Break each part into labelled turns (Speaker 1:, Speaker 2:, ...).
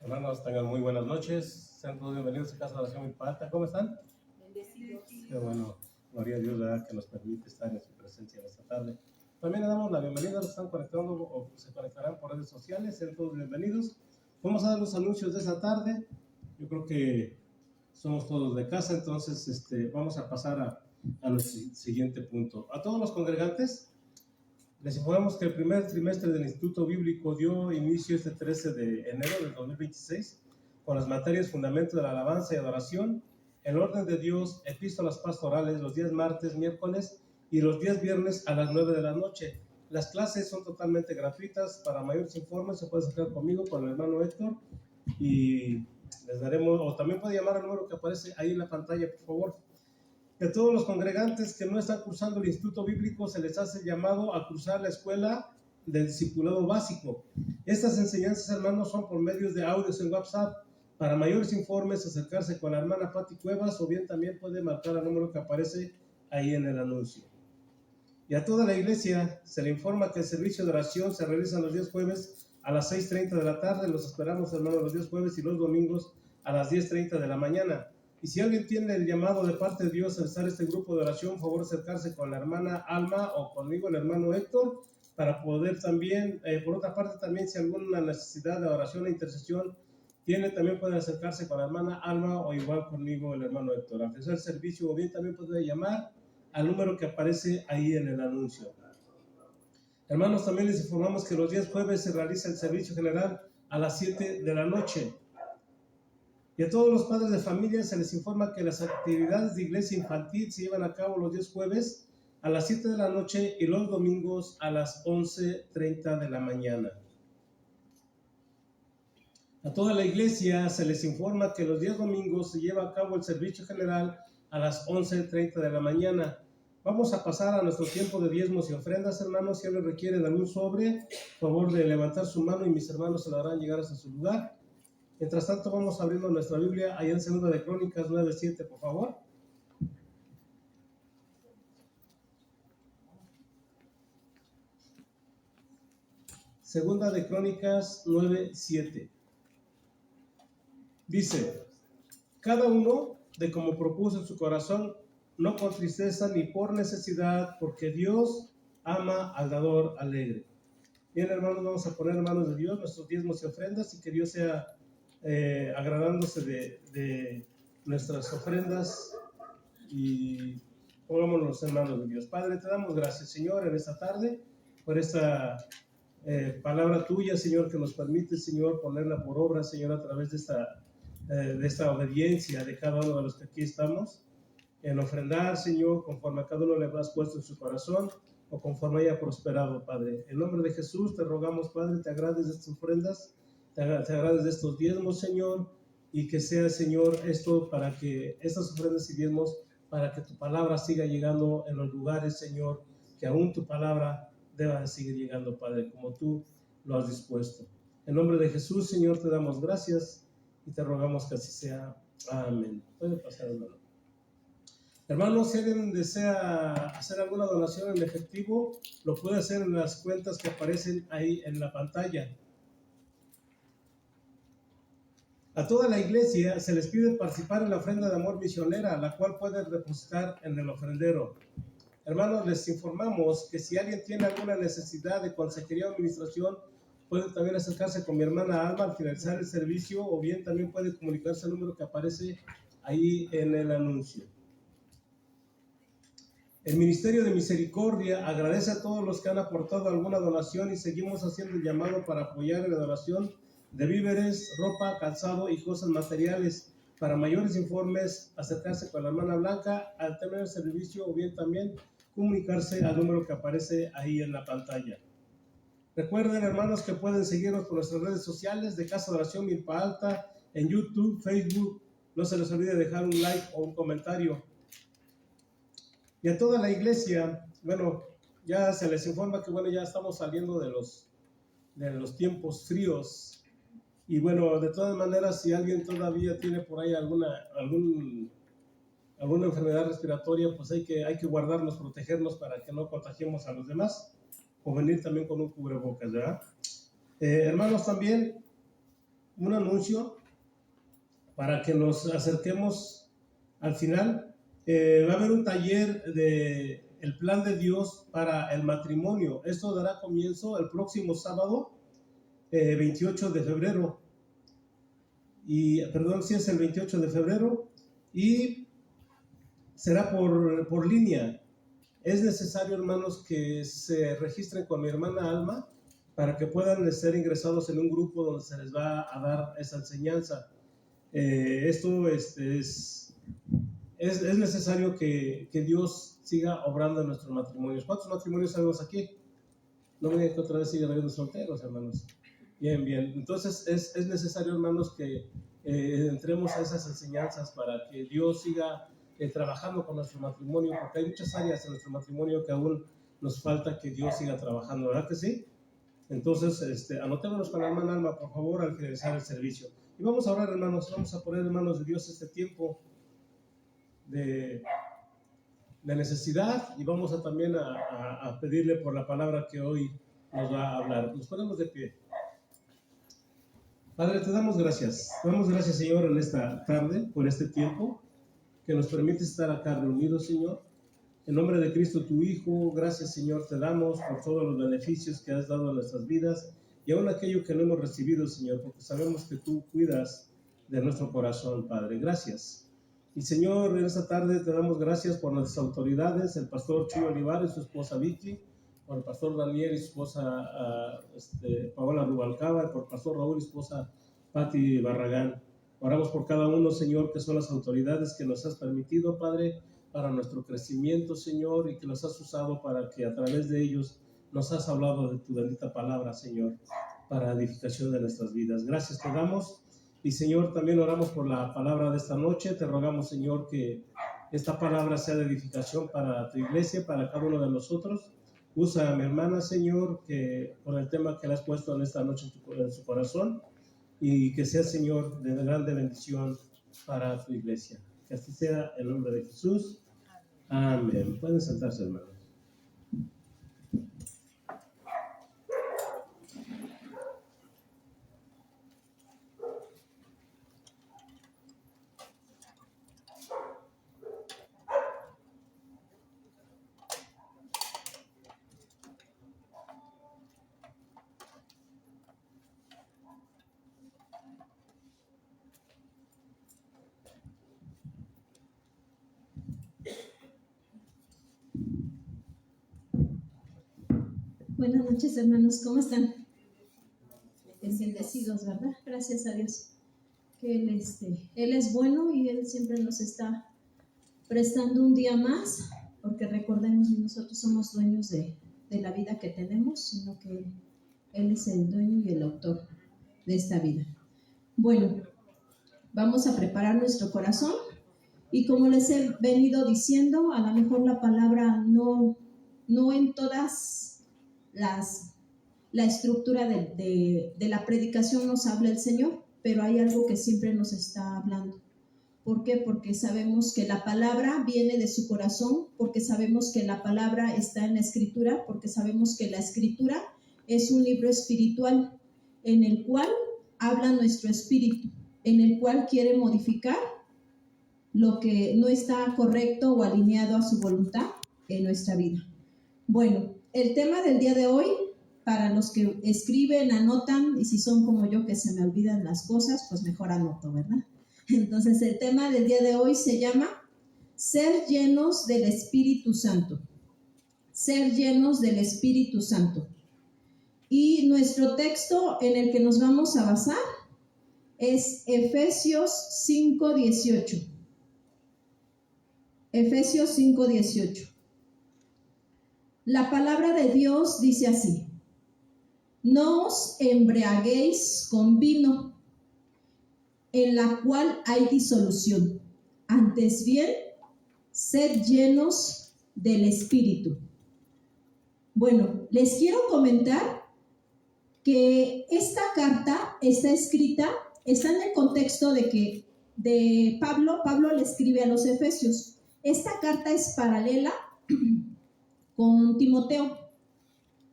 Speaker 1: Hermanos, tengan muy buenas noches. Sean todos bienvenidos a Casa de Oración Milpa Alta. ¿Cómo están?
Speaker 2: Bendecidos.
Speaker 1: Qué bueno. Gloria a Dios, ¿verdad? Que nos permite estar en su presencia esta tarde. También le damos la bienvenida a los que están conectando o se conectarán por redes sociales. Sean todos bienvenidos. Vamos a dar los anuncios de esta tarde. Yo creo que somos todos de casa, entonces vamos a pasar a nuestro siguiente punto. A todos los congregantes, les informamos que el primer trimestre del Instituto Bíblico dio inicio este 13 de enero del 2026 con las materias Fundamento de la Alabanza y Adoración, el Orden de Dios, Epístolas Pastorales, los días martes, miércoles y los días viernes a las 9 de la noche. Las clases son totalmente gratuitas. Para mayores informes se puede acercar conmigo, con el hermano Héctor, y les daremos, o también puede llamar al número que aparece ahí en la pantalla, por favor. De todos los congregantes que no están cursando el Instituto Bíblico, se les hace llamado a cursar la escuela del discipulado básico. Estas enseñanzas, hermanos, son por medios de audios en WhatsApp. Para mayores informes, acercarse con la hermana Pati Cuevas, o bien también puede marcar el número que aparece ahí en el anuncio. Y a toda la iglesia se le informa que el servicio de oración se realiza los días jueves a las 6:30 de la tarde. Los esperamos, hermanos, los días jueves y los domingos a las 10:30 de la mañana. Y si alguien tiene el llamado de parte de Dios a estar en este grupo de oración, por favor acercarse con la hermana Alma o conmigo, el hermano Héctor, para poder también, por otra parte también, si alguna necesidad de oración e intercesión tiene, también puede acercarse con la hermana Alma o igual conmigo, el hermano Héctor. Al empezar el servicio, o bien también puede llamar al número que aparece ahí en el anuncio. Hermanos, también les informamos que los días jueves se realiza el servicio general a las 7 de la noche. Y a todos los padres de familia se les informa que las actividades de iglesia infantil se llevan a cabo los días jueves a las 7 de la noche y los domingos a las 11:30 de la mañana. A toda la iglesia se les informa que los días domingos se lleva a cabo el servicio general a las 11:30 de la mañana. Vamos a pasar a nuestro tiempo de diezmos y ofrendas, hermanos. Si alguien requiere de algún sobre, por favor de levantar su mano y mis hermanos se lo harán llegar hasta su lugar. Mientras tanto, vamos abriendo nuestra Biblia allá en Segunda de Crónicas 9:7, por favor. Segunda de Crónicas 9:7. Dice: cada uno de como propuso en su corazón, no con tristeza ni por necesidad, porque Dios ama al dador alegre. Bien, hermanos, vamos a poner en manos de Dios nuestros diezmos y ofrendas y que Dios sea agradándose de nuestras ofrendas, y pongámonos en manos de Dios. Padre, te damos gracias, Señor, en esta tarde por esta palabra tuya, Señor, que nos permite, Señor, ponerla por obra, Señor, a través de esta obediencia de cada uno de los que aquí estamos, en ofrendar, Señor, conforme a cada uno le has puesto en su corazón o conforme haya prosperado, Padre. En nombre de Jesús te rogamos, Padre, te agrades de estas ofrendas, te agrades de estos diezmos, Señor, y que sea, Señor, esto para que estas ofrendas y diezmos, para que tu palabra siga llegando en los lugares, Señor, que aún tu palabra deba seguir llegando, Padre, como tú lo has dispuesto. En nombre de Jesús, Señor, te damos gracias y te rogamos que así sea. Amén. Puede pasar, hermano. Hermanos, si alguien desea hacer alguna donación en efectivo, lo puede hacer en las cuentas que aparecen ahí en la pantalla. A toda la iglesia se les pide participar en la ofrenda de amor misionera, la cual pueden depositar en el ofrendero. Hermanos, les informamos que si alguien tiene alguna necesidad de consejería o administración, puede también acercarse con mi hermana Alma al finalizar el servicio, o bien también puede comunicarse al número que aparece ahí en el anuncio. El Ministerio de Misericordia agradece a todos los que han aportado alguna donación y seguimos haciendo el llamado para apoyar en la donación de víveres, ropa, calzado y cosas materiales. Para mayores informes, acercarse con la hermana Blanca al término del servicio, o bien también comunicarse al número que aparece ahí en la pantalla. Recuerden, hermanos, que pueden seguirnos por nuestras redes sociales de Casa de Oración Milpa Alta, en YouTube, Facebook. No se les olvide dejar un like o un comentario. Y a toda la iglesia, bueno, ya se les informa que ya estamos saliendo de los tiempos fríos. Y bueno, de todas maneras, si alguien todavía tiene por ahí alguna enfermedad respiratoria, pues hay que guardarnos, protegernos para que no contagiemos a los demás, o venir también con un cubrebocas, ¿verdad? Hermanos, también un anuncio para que nos acerquemos al final. Va a haber un taller de el plan de Dios para el matrimonio. Esto dará comienzo el próximo sábado, 28 de febrero. Y, perdón, sí es el 28 de febrero y será por línea. Es necesario, hermanos, que se registren con mi hermana Alma para que puedan ser ingresados en un grupo donde se les va a dar esa enseñanza. Esto es necesario que Dios siga obrando en nuestros matrimonios. ¿Cuántos matrimonios sabemos aquí? No me digan que otra vez sigan habiendo solteros, hermanos. Bien, bien. Entonces es necesario, hermanos, que entremos a esas enseñanzas para que Dios siga trabajando con nuestro matrimonio, porque hay muchas áreas en nuestro matrimonio que aún nos falta que Dios siga trabajando, ¿verdad que sí? Entonces, anotémonos con la hermana Alma, por favor, al finalizar el servicio. Y vamos a orar, hermanos, vamos a poner en manos de Dios este tiempo de necesidad y vamos a también a pedirle por la palabra que hoy nos va a hablar. Nos ponemos de pie. Padre, te damos gracias. Damos gracias, Señor, en esta tarde, por este tiempo que nos permite estar acá reunidos, Señor. En nombre de Cristo, tu Hijo, gracias, Señor, te damos por todos los beneficios que has dado a nuestras vidas y aún aquello que no hemos recibido, Señor, porque sabemos que tú cuidas de nuestro corazón, Padre. Gracias. Y, Señor, en esta tarde te damos gracias por nuestras autoridades, el pastor Chuy Olivares y su esposa Vicky, por el pastor Daniel y su esposa Paola Rubalcaba, y por el pastor Raúl y su esposa Patti Barragán. Oramos por cada uno, Señor, que son las autoridades que nos has permitido, Padre, para nuestro crecimiento, Señor, y que los has usado para que a través de ellos nos has hablado de tu bendita palabra, Señor, para edificación de nuestras vidas. Gracias te damos. Y, Señor, también oramos por la palabra de esta noche. Te rogamos, Señor, que esta palabra sea de edificación para tu iglesia, para cada uno de nosotros. Usa a mi hermana, Señor, que con el tema que le has puesto en esta noche en su corazón, y que sea, Señor, de grande bendición para tu iglesia. Que así sea en nombre de Jesús. Amén. Pueden sentarse, hermanos.
Speaker 2: Buenas noches, hermanos, ¿cómo están? Bendecidos, ¿verdad? Gracias a Dios que Él es bueno y Él siempre nos está prestando un día más, porque recordemos que nosotros somos dueños de la vida que tenemos, sino que Él es el dueño y el autor de esta vida. Bueno, vamos a preparar nuestro corazón y como les he venido diciendo, a lo mejor la palabra no en todas la estructura de la predicación nos habla el Señor, pero hay algo que siempre nos está hablando. ¿Por qué? Porque sabemos que la palabra viene de su corazón, porque sabemos que la palabra está en la Escritura, porque sabemos que la Escritura es un libro espiritual en el cual habla nuestro espíritu, en el cual quiere modificar lo que no está correcto o alineado a su voluntad en nuestra vida. Bueno, el tema del día de hoy, para los que escriben, anotan, y si son como yo que se me olvidan las cosas, pues mejor anoto, ¿verdad? Entonces el tema del día de hoy se llama ser llenos del Espíritu Santo. Ser llenos del Espíritu Santo. Y nuestro texto en el que nos vamos a basar es Efesios 5:18. Efesios 5:18. La palabra de Dios dice así: no os embriaguéis con vino, en la cual hay disolución, antes bien, sed llenos del Espíritu. Bueno, les quiero comentar que esta carta está escrita, está en el contexto de Pablo le escribe a los Efesios. Esta carta es paralela con Timoteo,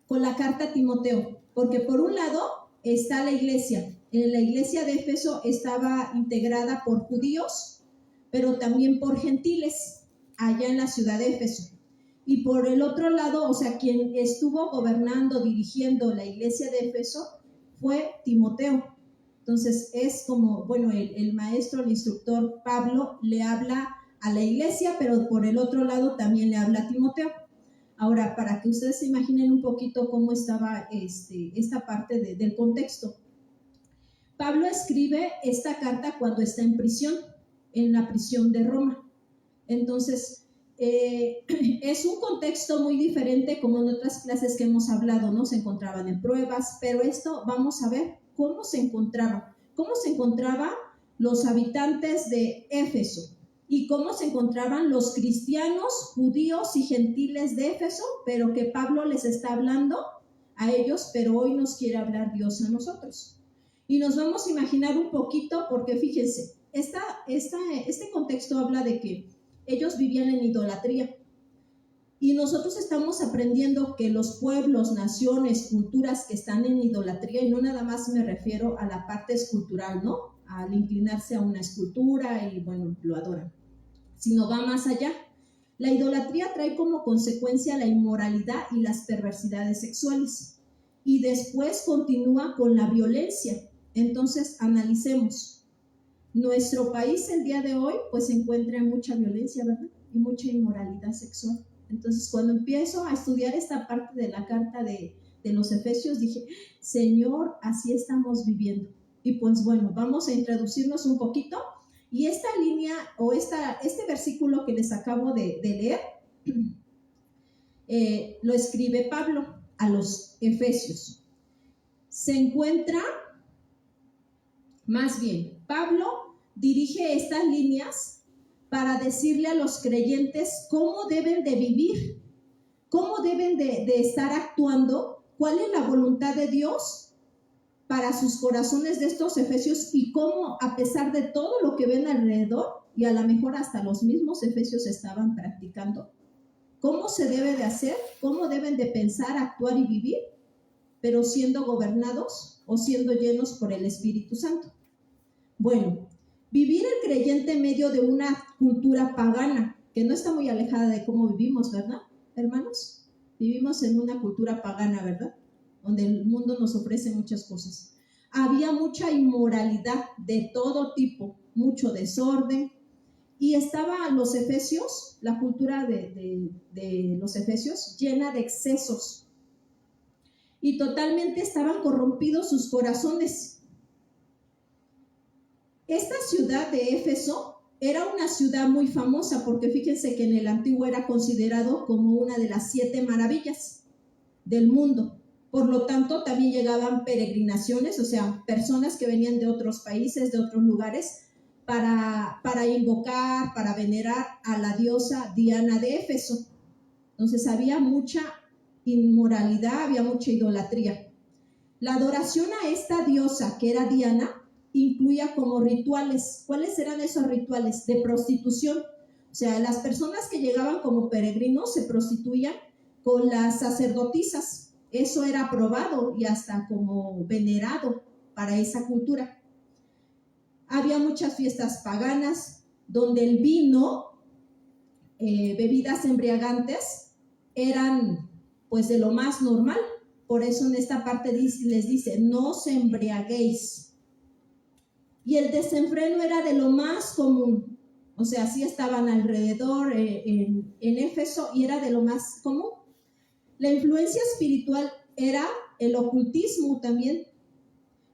Speaker 2: con la carta a Timoteo, porque por un lado está la iglesia. En la iglesia de Éfeso estaba integrada por judíos, pero también por gentiles, allá en la ciudad de Éfeso. Y por el otro lado, o sea, quien estuvo gobernando, dirigiendo la iglesia de Éfeso fue Timoteo. Entonces es como, bueno, el maestro, el instructor Pablo le habla a la iglesia, pero por el otro lado también le habla a Timoteo. Ahora, para que ustedes se imaginen un poquito cómo estaba esta parte del contexto. Pablo escribe esta carta cuando está en prisión, en la prisión de Roma. Entonces, es un contexto muy diferente como en otras clases que hemos hablado, ¿no? Se encontraban en pruebas, pero esto vamos a ver cómo se encontraban los habitantes de Éfeso y cómo se encontraban los cristianos, judíos y gentiles de Éfeso, pero que Pablo les está hablando a ellos, pero hoy nos quiere hablar Dios a nosotros. Y nos vamos a imaginar un poquito, porque fíjense, este contexto habla de que ellos vivían en idolatría. Y nosotros estamos aprendiendo que los pueblos, naciones, culturas que están en idolatría, y no nada más me refiero a la parte escultural, ¿no? Al inclinarse a una escultura y, bueno, lo adoran, sino va más allá. La idolatría trae como consecuencia la inmoralidad y las perversidades sexuales. Y después continúa con la violencia. Entonces, analicemos. Nuestro país el día de hoy, pues se encuentra en mucha violencia, ¿verdad? Y mucha inmoralidad sexual. Entonces, cuando empiezo a estudiar esta parte de la carta de los Efesios, dije, Señor, así estamos viviendo. Y pues bueno, vamos a introducirnos un poquito. Y esta línea o este versículo que les acabo de leer, lo escribe Pablo a los Efesios. Se encuentra, más bien, Pablo dirige estas líneas para decirle a los creyentes cómo deben de vivir, cómo deben de estar actuando, cuál es la voluntad de Dios para sus corazones de estos efesios y cómo, a pesar de todo lo que ven alrededor, y a lo mejor hasta los mismos efesios estaban practicando, cómo se debe de hacer, cómo deben de pensar, actuar y vivir, pero siendo gobernados o siendo llenos por el Espíritu Santo. Bueno, vivir el creyente en medio de una cultura pagana, que no está muy alejada de cómo vivimos, ¿verdad, hermanos? Vivimos en una cultura pagana, ¿verdad? Donde el mundo nos ofrece muchas cosas. Había mucha inmoralidad de todo tipo, mucho desorden, y estaban los efesios, la cultura de los efesios, llena de excesos, y totalmente estaban corrompidos sus corazones. Esta ciudad de Éfeso era una ciudad muy famosa porque fíjense que en el antiguo era considerado como una de las 7 maravillas del mundo. Por lo tanto, también llegaban peregrinaciones, o sea, personas que venían de otros países, de otros lugares, para invocar, para venerar a la diosa Diana de Éfeso. Entonces había mucha inmoralidad, había mucha idolatría. La adoración a esta diosa, que era Diana, incluía como rituales. ¿Cuáles eran esos rituales? De prostitución. O sea, las personas que llegaban como peregrinos se prostituían con las sacerdotisas. Eso era aprobado y hasta como venerado para esa cultura. Había muchas fiestas paganas donde el vino, bebidas embriagantes, eran pues de lo más normal. Por eso en esta parte les dice, no se embriaguéis. Y el desenfreno era de lo más común. O sea, así estaban alrededor en Éfeso y era de lo más común. La influencia espiritual era el ocultismo también.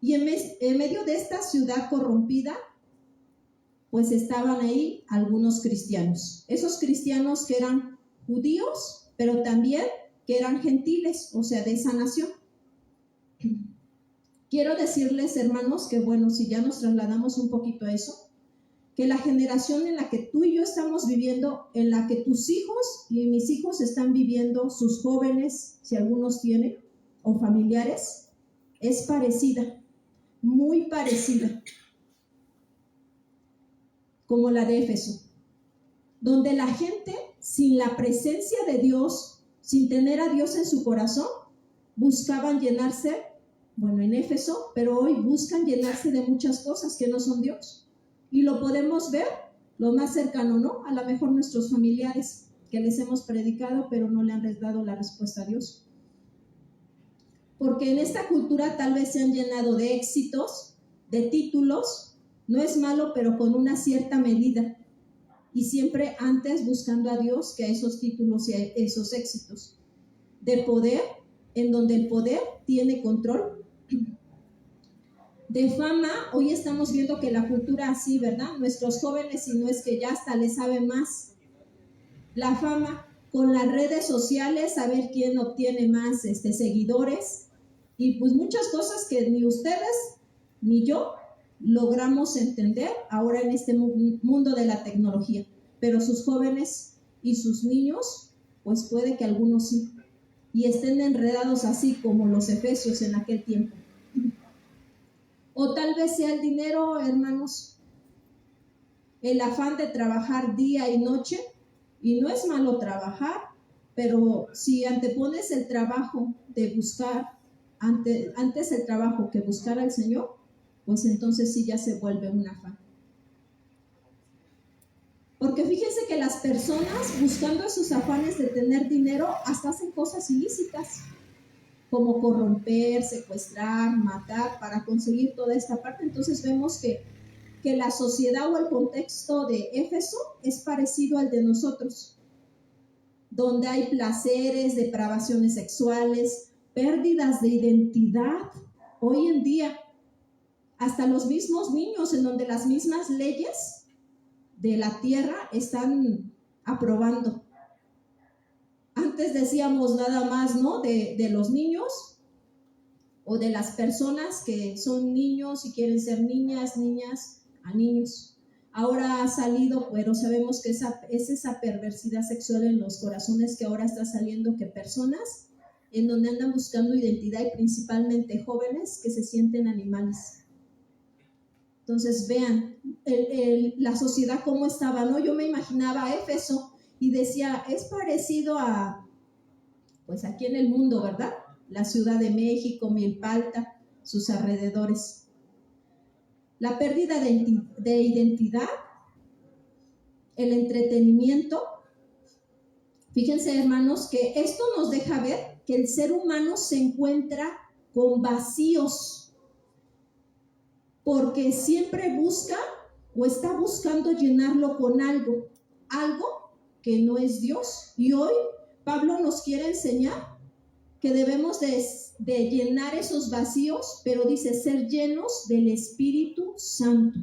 Speaker 2: Y en medio de esta ciudad corrompida, pues estaban ahí algunos cristianos. Esos cristianos que eran judíos, pero también que eran gentiles, o sea, de esa nación. Quiero decirles, hermanos, que bueno, si ya nos trasladamos un poquito a eso, que la generación en la que tú y yo estamos viviendo, en la que tus hijos y mis hijos están viviendo, sus jóvenes, si algunos tienen, o familiares, es parecida, muy parecida, como la de Éfeso, donde la gente, sin la presencia de Dios, sin tener a Dios en su corazón, buscaban llenarse bueno, en Éfeso, pero hoy buscan llenarse de muchas cosas que no son Dios. Y lo podemos ver, lo más cercano, ¿no? A lo mejor nuestros familiares que les hemos predicado, pero no le han dado la respuesta a Dios. Porque en esta cultura tal vez se han llenado de éxitos, de títulos, no es malo, pero con una cierta medida. Y siempre antes buscando a Dios que a esos títulos y a esos éxitos. De poder, en donde el poder tiene control. De fama, hoy estamos viendo que la cultura así, ¿verdad? Nuestros jóvenes, si no es que ya hasta les sabe más. La fama, con las redes sociales, saber quién obtiene más seguidores. Y pues muchas cosas que ni ustedes ni yo logramos entender ahora en este mundo de la tecnología. Pero sus jóvenes y sus niños, pues puede que algunos sí. Y estén enredados así como los efesios en aquel tiempo. O tal vez sea el dinero, hermanos, el afán de trabajar día y noche, y no es malo trabajar, pero si antepones el trabajo de buscar, antes el trabajo que buscar al Señor, pues entonces sí ya se vuelve un afán. Porque fíjense que las personas buscando esos afanes de tener dinero hasta hacen cosas ilícitas, como corromper, secuestrar, matar, para conseguir toda esta parte. Entonces vemos que la sociedad o el contexto de Éfeso es parecido al de nosotros, donde hay placeres, depravaciones sexuales, pérdidas de identidad. Hoy en día, hasta los mismos niños, en donde las mismas leyes de la tierra están aprobando. Antes decíamos nada más, ¿no? De los niños o de las personas que son niños y quieren ser niñas a niños. Ahora ha salido, pero sabemos que es esa perversidad sexual en los corazones que ahora está saliendo, que personas en donde andan buscando identidad y principalmente jóvenes que se sienten animales. Entonces vean la sociedad cómo estaba, ¿no? Yo me imaginaba Éfeso y decía, es parecido a, pues aquí en el mundo, ¿verdad? La Ciudad de México, Milpalta, sus alrededores. La pérdida de identidad, el entretenimiento. Fíjense, hermanos, que esto nos deja ver que el ser humano se encuentra con vacíos, porque siempre busca o está buscando llenarlo con algo que no es Dios. Y hoy Pablo nos quiere enseñar que debemos de llenar esos vacíos, pero dice ser llenos del Espíritu Santo,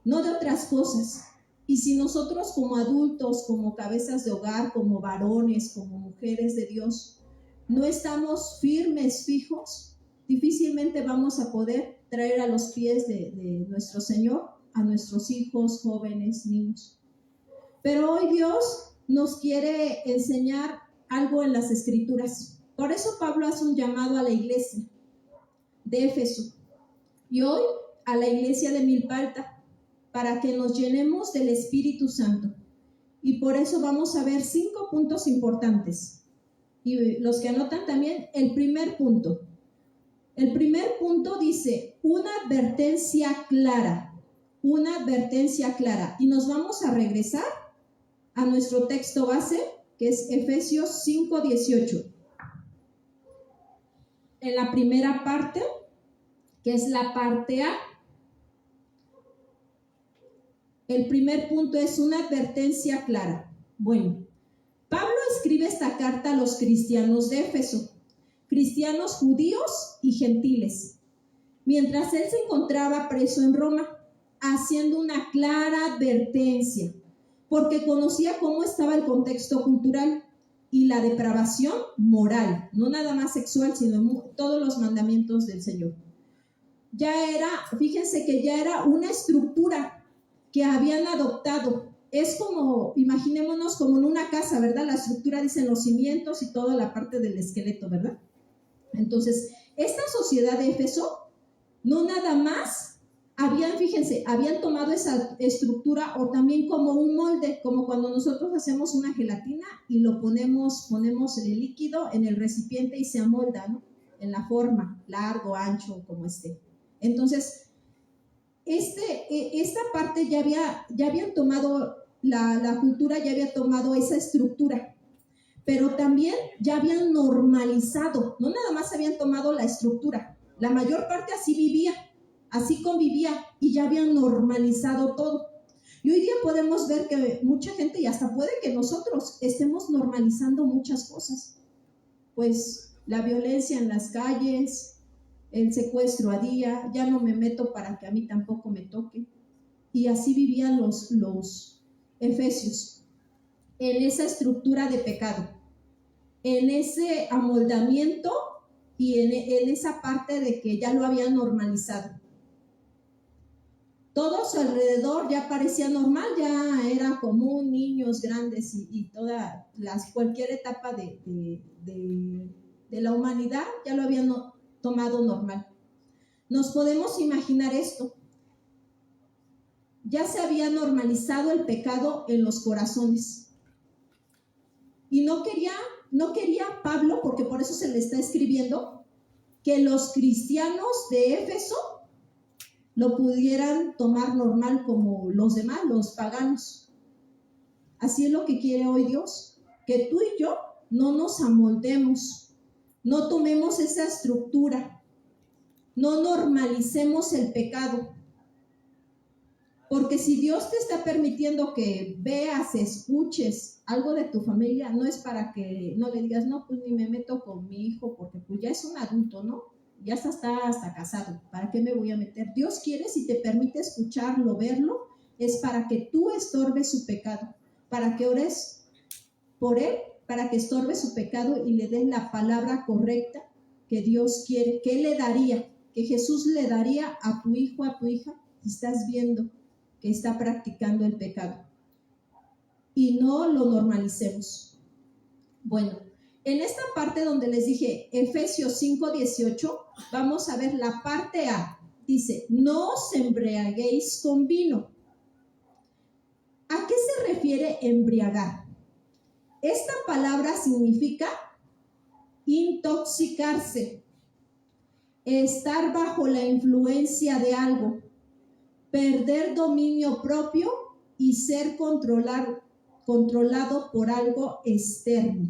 Speaker 2: no de otras cosas. Y si nosotros como adultos, como cabezas de hogar, como varones, como mujeres de Dios, no estamos firmes, fijos, difícilmente vamos a poder traer a los pies de nuestro Señor a nuestros hijos, jóvenes, niños. Pero hoy Dios nos quiere enseñar algo en las Escrituras. Por eso Pablo hace un llamado a la iglesia de Éfeso y hoy a la iglesia de Milpalta para que nos llenemos del Espíritu Santo. Y por eso vamos a ver 5 puntos importantes. Y los que anotan también, el primer punto. El primer punto dice, una advertencia clara. Una advertencia clara. Y nos vamos a regresar a nuestro texto base, que es Efesios 5:18. En la primera parte, que es la parte A, el primer punto es una advertencia clara. Bueno, Pablo escribe esta carta a los cristianos de Éfeso, cristianos judíos y gentiles, mientras él se encontraba preso en Roma, haciendo una clara advertencia, porque conocía cómo estaba el contexto cultural y la depravación moral, no nada más sexual, sino todos los mandamientos del Señor. Ya era, fíjense que ya era una estructura que habían adoptado. Es como, imaginémonos como en una casa, ¿verdad? La estructura dicen los cimientos y toda la parte del esqueleto, ¿verdad? Entonces, esta sociedad de Éfeso no nada más habían tomado esa estructura o también como un molde, como cuando nosotros hacemos una gelatina y lo ponemos el líquido en el recipiente y se amolda, ¿no? en la forma, largo, ancho, como esté. Entonces, esta parte ya habían tomado, la cultura ya había tomado esa estructura, pero también ya habían normalizado, no nada más habían tomado la estructura, la mayor parte así vivía, así convivía y ya habían normalizado todo. Y hoy día podemos ver que mucha gente, y hasta puede que nosotros estemos normalizando muchas cosas, pues la violencia en las calles, el secuestro a día, ya no me meto para que a mí tampoco me toque. Y así vivían los efesios, en esa estructura de pecado, en ese amoldamiento y en esa parte de que ya lo habían normalizado. Todo su alrededor ya parecía normal, ya era común, niños, grandes y cualquier etapa de la humanidad ya lo habían tomado normal. Nos podemos imaginar esto. Ya se había normalizado el pecado en los corazones. Y no quería Pablo, porque por eso se le está escribiendo, que los cristianos de Éfeso lo pudieran tomar normal como los demás, los paganos. Así es lo que quiere hoy Dios, que tú y yo no nos amoldemos, no tomemos esa estructura, no normalicemos el pecado. Porque si Dios te está permitiendo que veas, escuches algo de tu familia, no es para que no le digas, no, pues ni me meto con mi hijo, porque pues ya es un adulto, ¿no? Ya está hasta casado, ¿para qué me voy a meter? Dios quiere, si te permite escucharlo, verlo, es para que tú estorbes su pecado, para que ores por él, para que estorbe su pecado y le des la palabra correcta que Dios quiere, que él le daría, que Jesús le daría a tu hijo, a tu hija, si estás viendo que está practicando el pecado. Y no lo normalicemos. Bueno, en esta parte donde les dije, Efesios 5:18, vamos a ver la parte A. Dice, no os embriaguéis con vino. ¿A qué se refiere embriagar? Esta palabra significa intoxicarse, estar bajo la influencia de algo, perder dominio propio y ser controlado por algo externo.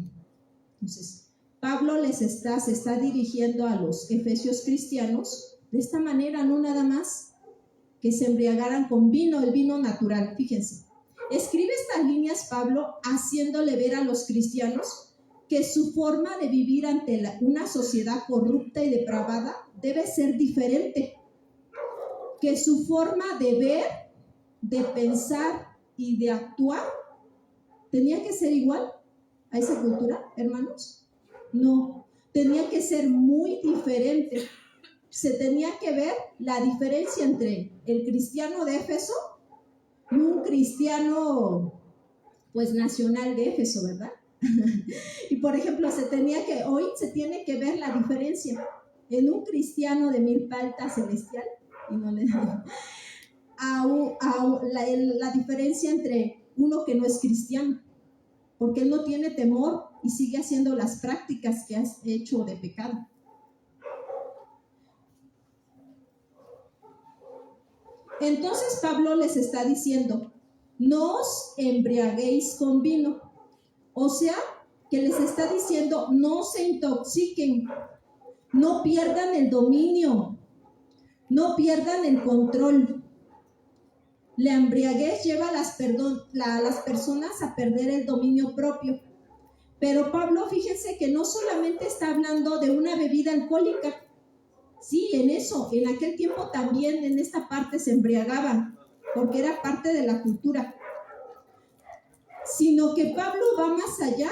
Speaker 2: Entonces, Pablo se está dirigiendo a los efesios cristianos de esta manera, no nada más que se embriagaran con vino, el vino natural. Fíjense, escribe estas líneas Pablo haciéndole ver a los cristianos que su forma de vivir ante una sociedad corrupta y depravada debe ser diferente, que su forma de ver, de pensar y de actuar tenía que ser igual a esa cultura, hermanos. No, tenía que ser muy diferente. Se tenía que ver la diferencia entre el cristiano de Éfeso y un cristiano pues nacional de Éfeso, ¿verdad? Y por ejemplo, hoy se tiene que ver la diferencia en un cristiano de Milpalta celestial y no le la diferencia entre uno que no es cristiano, porque él no tiene temor y sigue haciendo las prácticas que has hecho de pecado. Entonces Pablo les está diciendo, no os embriaguéis con vino. O sea, que les está diciendo, no se intoxiquen, no pierdan el dominio, no pierdan el control. La embriaguez lleva a las personas a perder el dominio propio. Pero Pablo, fíjense que no solamente está hablando de una bebida alcohólica. Sí, en aquel tiempo también en esta parte se embriagaban, porque era parte de la cultura. Sino que Pablo va más allá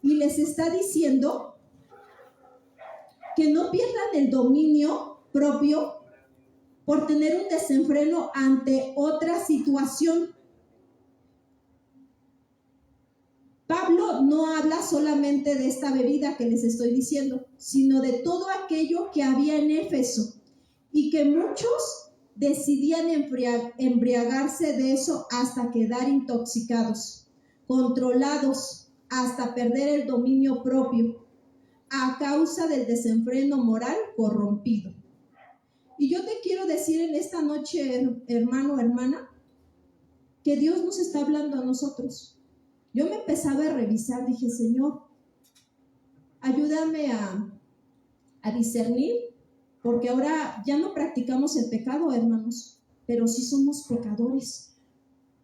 Speaker 2: y les está diciendo que no pierdan el dominio propio por tener un desenfreno ante otra situación. Pablo no habla solamente de esta bebida que les estoy diciendo, sino de todo aquello que había en Éfeso y que muchos decidían embriagarse de eso hasta quedar intoxicados, controlados, hasta perder el dominio propio. a causa del desenfreno moral corrompido. Y yo te quiero decir en esta noche, hermano, hermana, que Dios nos está hablando a nosotros. Yo me empezaba a revisar, dije, Señor, ayúdame a discernir, porque ahora ya no practicamos el pecado, hermanos, pero sí somos pecadores.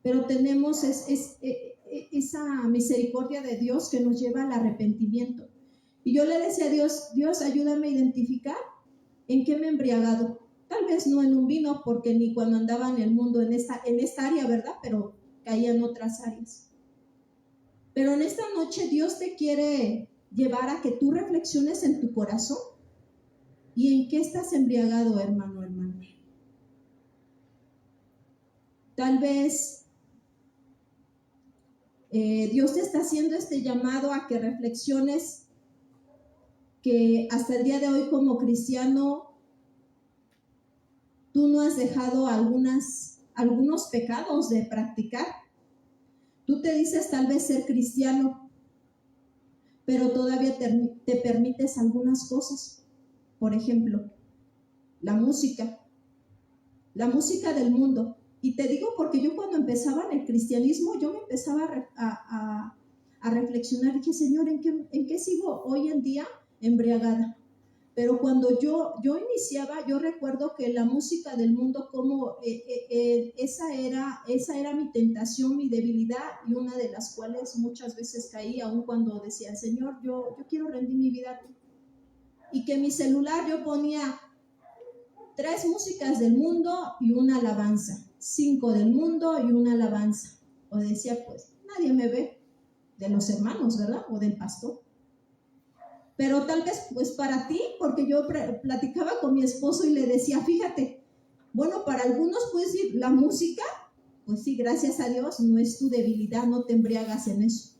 Speaker 2: Pero tenemos esa misericordia de Dios que nos lleva al arrepentimiento. Y yo le decía a Dios, Dios, ayúdame a identificar en qué me he embriagado. Tal vez no en un vino, porque ni cuando andaba en el mundo en esta área, ¿verdad? Pero caía en otras áreas. Pero en esta noche Dios te quiere llevar a que tú reflexiones en tu corazón y en qué estás embriagado, hermano, hermana. Tal vez Dios te está haciendo este llamado a que reflexiones que hasta el día de hoy como cristiano tú no has dejado algunos pecados de practicar. Tú te dices tal vez ser cristiano, pero todavía te permites algunas cosas. Por ejemplo, la música del mundo. Y te digo porque yo cuando empezaba en el cristianismo, yo me empezaba a reflexionar. Dije, Señor, ¿en qué sigo hoy en día embriagada? Pero cuando yo iniciaba, yo recuerdo que la música del mundo, como esa era mi tentación, mi debilidad, y una de las cuales muchas veces caí, aun cuando decía, Señor, yo quiero rendir mi vida a ti. Y que en mi celular yo ponía 3 músicas del mundo y una alabanza, 5 del mundo y una alabanza. O decía, pues, nadie me ve, de los hermanos, ¿verdad? O del pastor. Pero tal vez, pues para ti, porque yo platicaba con mi esposo y le decía, fíjate, bueno, para algunos puedes decir, la música, pues sí, gracias a Dios, no es tu debilidad, no te embriagas en eso.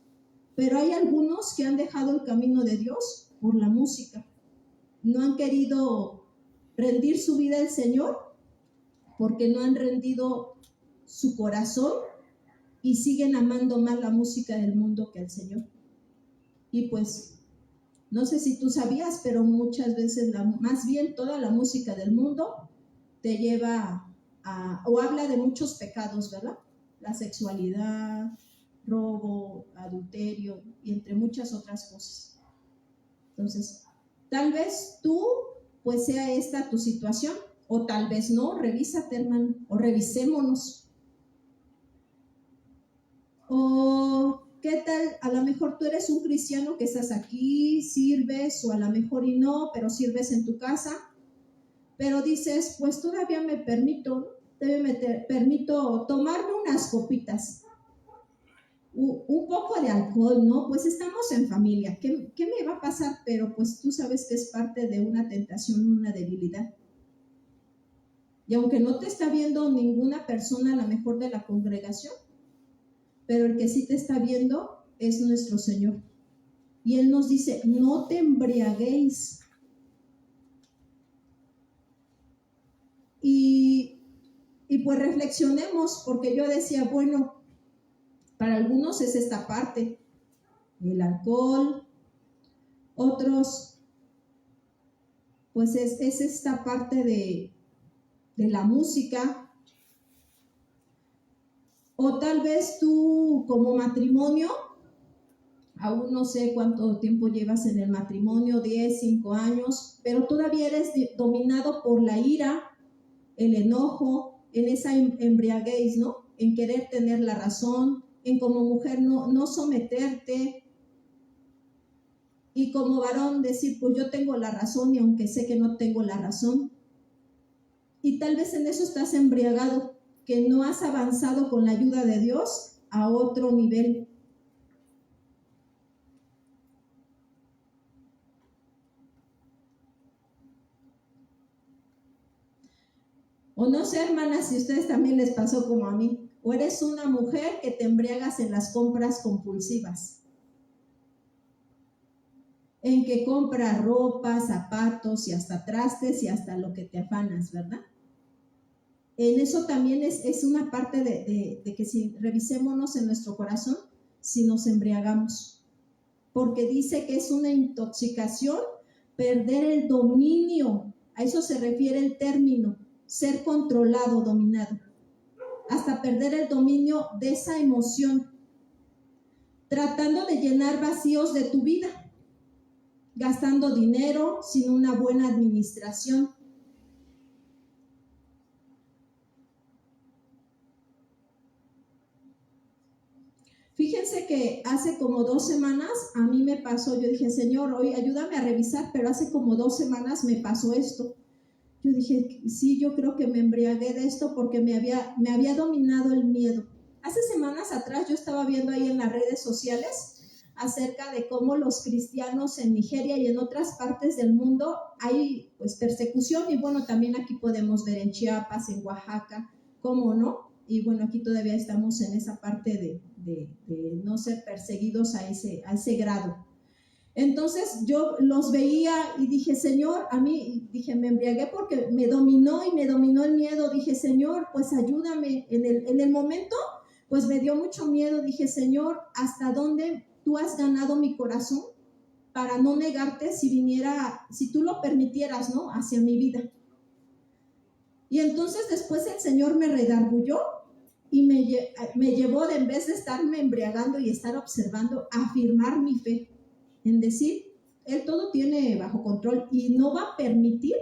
Speaker 2: Pero hay algunos que han dejado el camino de Dios por la música. No han querido rendir su vida al Señor porque no han rendido su corazón y siguen amando más la música del mundo que al Señor. Y pues, no sé si tú sabías, pero muchas veces, más bien toda la música del mundo te lleva o habla de muchos pecados, ¿verdad? La sexualidad, robo, adulterio y entre muchas otras cosas. Entonces, tal vez tú, pues sea esta tu situación, o tal vez no. Revísate, hermano, o revisémonos. O ¿qué tal? A lo mejor tú eres un cristiano que estás aquí, sirves, o a lo mejor y no, pero sirves en tu casa, pero dices, pues todavía me permito tomarme unas copitas, un poco de alcohol, ¿no? Pues estamos en familia, ¿qué me va a pasar? Pero pues tú sabes que es parte de una tentación, una debilidad. Y aunque no te está viendo ninguna persona, a lo mejor de la congregación, pero el que sí te está viendo es nuestro Señor. Y Él nos dice, no te embriaguéis. Y pues reflexionemos, porque yo decía, bueno, para algunos es esta parte, el alcohol, otros, pues es esta parte de la música, o tal vez tú como matrimonio, aún no sé cuánto tiempo llevas en el matrimonio, 10, 5 años, pero todavía eres dominado por la ira, el enojo, en esa embriaguez, ¿no? En querer tener la razón, en como mujer no someterte, y como varón decir, pues yo tengo la razón y aunque sé que no tengo la razón. Y tal vez en eso estás embriagado, que no has avanzado con la ayuda de Dios a otro nivel. O no sé, hermanas, si a ustedes también les pasó como a mí. O eres una mujer que te embriagas en las compras compulsivas, en que compras ropa, zapatos y hasta trastes y hasta lo que te afanas, ¿verdad? En eso también es una parte de que si revisémonos en nuestro corazón, si nos embriagamos. porque dice que es una intoxicación, perder el dominio. A eso se refiere el término, ser controlado, dominado. Hasta perder el dominio de esa emoción, tratando de llenar vacíos de tu vida, gastando dinero sin una buena administración. Fíjense que hace como 2 semanas a mí me pasó, yo dije, Señor, hoy ayúdame a revisar, pero hace como 2 semanas me pasó esto. Yo dije, sí, yo creo que me embriagué de esto porque me había dominado el miedo. Hace semanas atrás yo estaba viendo ahí en las redes sociales acerca de cómo los cristianos en Nigeria y en otras partes del mundo hay pues persecución, y bueno, también aquí podemos ver en Chiapas, en Oaxaca, cómo no. Y bueno, aquí todavía estamos en esa parte de no ser perseguidos a ese grado. Entonces yo los veía y dije, Señor, a mí, dije, me embriagué porque me dominó el miedo. Dije, Señor, pues ayúdame. En el momento, pues me dio mucho miedo. Dije, Señor, ¿hasta dónde tú has ganado mi corazón para no negarte si tú lo permitieras, ¿no? Hacia mi vida. Y entonces después el Señor me redarguyó y me llevó, en vez de estarme embriagando y estar observando, a afirmar mi fe, en decir, Él todo tiene bajo control y no va a permitir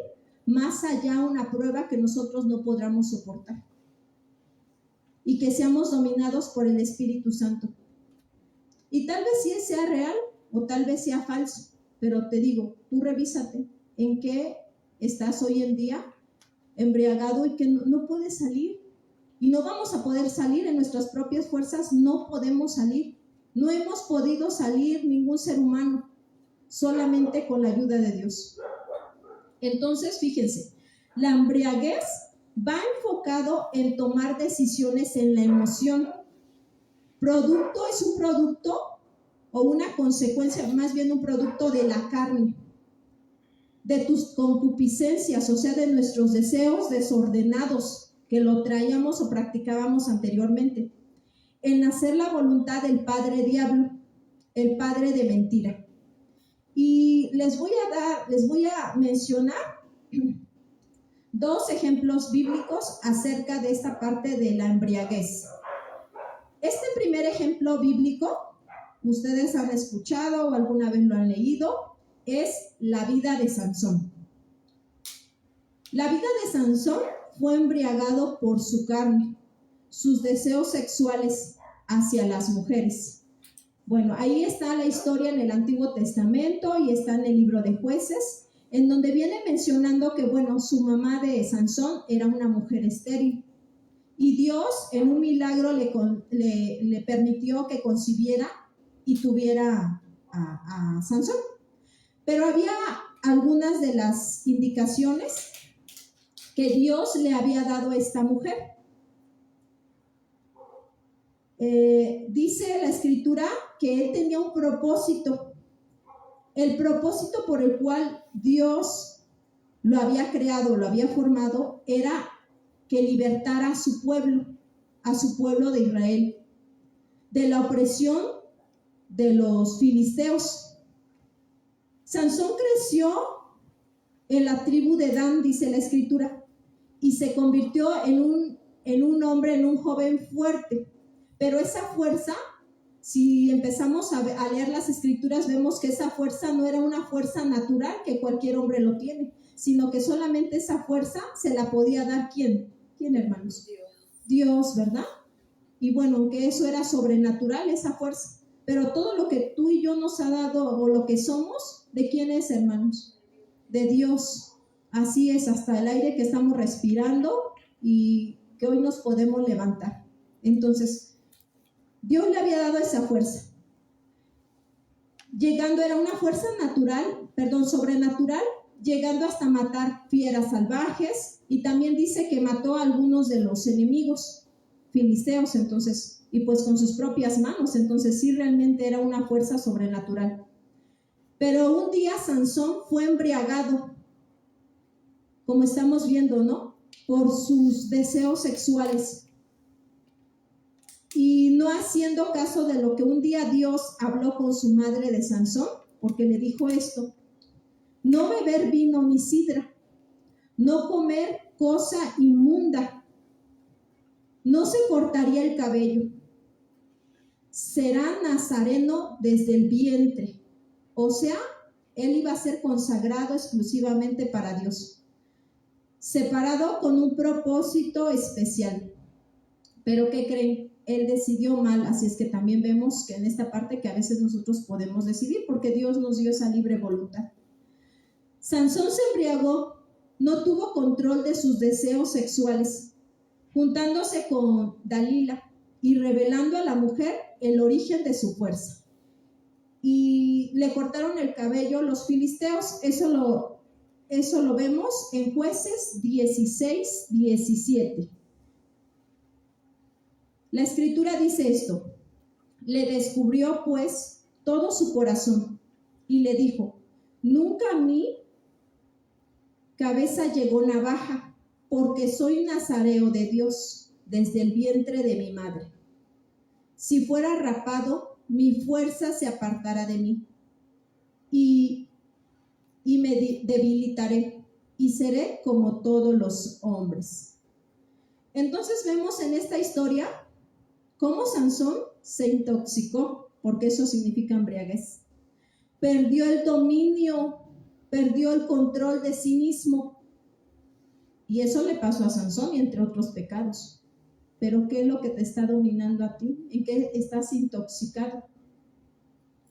Speaker 2: más allá una prueba que nosotros no podamos soportar, y que seamos dominados por el Espíritu Santo. Y tal vez sí sea real o tal vez sea falso, pero te digo, tú revísate en qué estás hoy en día embriagado y que no puedes salir. Y no vamos a poder salir en nuestras propias fuerzas, no podemos salir. No hemos podido salir ningún ser humano, solamente con la ayuda de Dios. Entonces, fíjense, la embriaguez va enfocado en tomar decisiones en la emoción. Producto es un producto o una consecuencia, más bien un producto de la carne, de tus concupiscencias, o sea, de nuestros deseos desordenados que lo traíamos o practicábamos anteriormente, en hacer la voluntad del padre diablo, el padre de mentira. Y les voy a mencionar 2 ejemplos bíblicos acerca de esta parte de la embriaguez. Este primer ejemplo bíblico, ustedes han escuchado o alguna vez lo han leído, es la vida de Sansón. La vida de Sansón fue embriagado por su carne, sus deseos sexuales hacia las mujeres. Bueno, ahí está la historia en el Antiguo Testamento y está en el libro de Jueces, en donde viene mencionando que, bueno, su mamá de Sansón era una mujer estéril. Y Dios, en un milagro, le permitió que concibiera y tuviera a Sansón. Pero había algunas de las indicaciones que Dios le había dado a esta mujer. Dice la Escritura que él tenía un propósito. El propósito por el cual Dios lo había creado, lo había formado, era que libertara a su pueblo de Israel, de la opresión de los filisteos. Sansón creció en la tribu de Dan, dice la Escritura, y se convirtió en un hombre, en un joven fuerte. Pero esa fuerza, si empezamos a leer las Escrituras, vemos que esa fuerza no era una fuerza natural que cualquier hombre lo tiene, sino que solamente esa fuerza se la podía dar ¿quién? ¿Quién, hermanos? Dios, ¿verdad? Y bueno, que eso era sobrenatural, esa fuerza. Pero todo lo que tú y yo nos ha dado, o lo que somos, ¿de quién es, hermanos? De Dios. Así es, hasta el aire que estamos respirando y que hoy nos podemos levantar. Entonces, Dios le había dado esa fuerza. Llegando, era una fuerza sobrenatural, llegando hasta matar fieras salvajes, y también dice que mató a algunos de los enemigos filisteos, entonces, y pues con sus propias manos. Entonces sí, realmente era una fuerza sobrenatural. Pero un día Sansón fue embriagado, como estamos viendo, ¿no? Por sus deseos sexuales. Y no haciendo caso de lo que un día Dios habló con su madre de Sansón, porque le dijo esto: no beber vino ni sidra, no comer cosa inmunda, no se cortaría el cabello, será nazareno desde el vientre. O sea, él iba a ser consagrado exclusivamente para Dios, separado con un propósito especial. Pero ¿qué creen? Él decidió mal, así es que también vemos que en esta parte que a veces nosotros podemos decidir, porque Dios nos dio esa libre voluntad. Sansón se embriagó, no tuvo control de sus deseos sexuales, juntándose con Dalila y revelando a la mujer el origen de su fuerza. Y le cortaron el cabello los filisteos. Eso lo vemos en Jueces 16, 17. La escritura dice esto: le descubrió pues todo su corazón y le dijo: nunca a mi cabeza llegó navaja, porque soy nazareo de Dios desde el vientre de mi madre. Si fuera rapado, mi fuerza se apartará de mí y me debilitaré y seré como todos los hombres. Entonces vemos en esta historia cómo Sansón se intoxicó, porque eso significa embriaguez. Perdió el dominio, perdió el control de sí mismo. Y eso le pasó a Sansón y entre otros pecados. Pero ¿qué es lo que te está dominando a ti? ¿En qué estás intoxicado?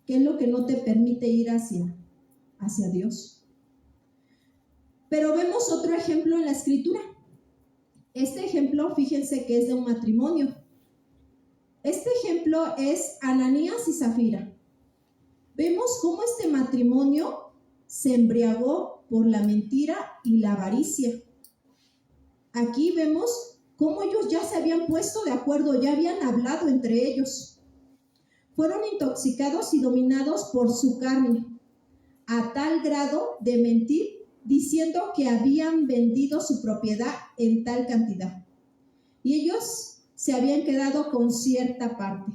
Speaker 2: ¿Qué es lo que no te permite ir hacia Dios? Pero vemos otro ejemplo en la escritura. Este ejemplo, fíjense que es de un matrimonio. Este ejemplo es Ananías y Zafira. Vemos cómo este matrimonio se embriagó por la mentira y la avaricia. Aquí vemos cómo ellos ya se habían puesto de acuerdo, ya habían hablado entre ellos. Fueron intoxicados y dominados por su carne, a tal grado de mentir, diciendo que habían vendido su propiedad en tal cantidad. Y ellos se habían quedado con cierta parte.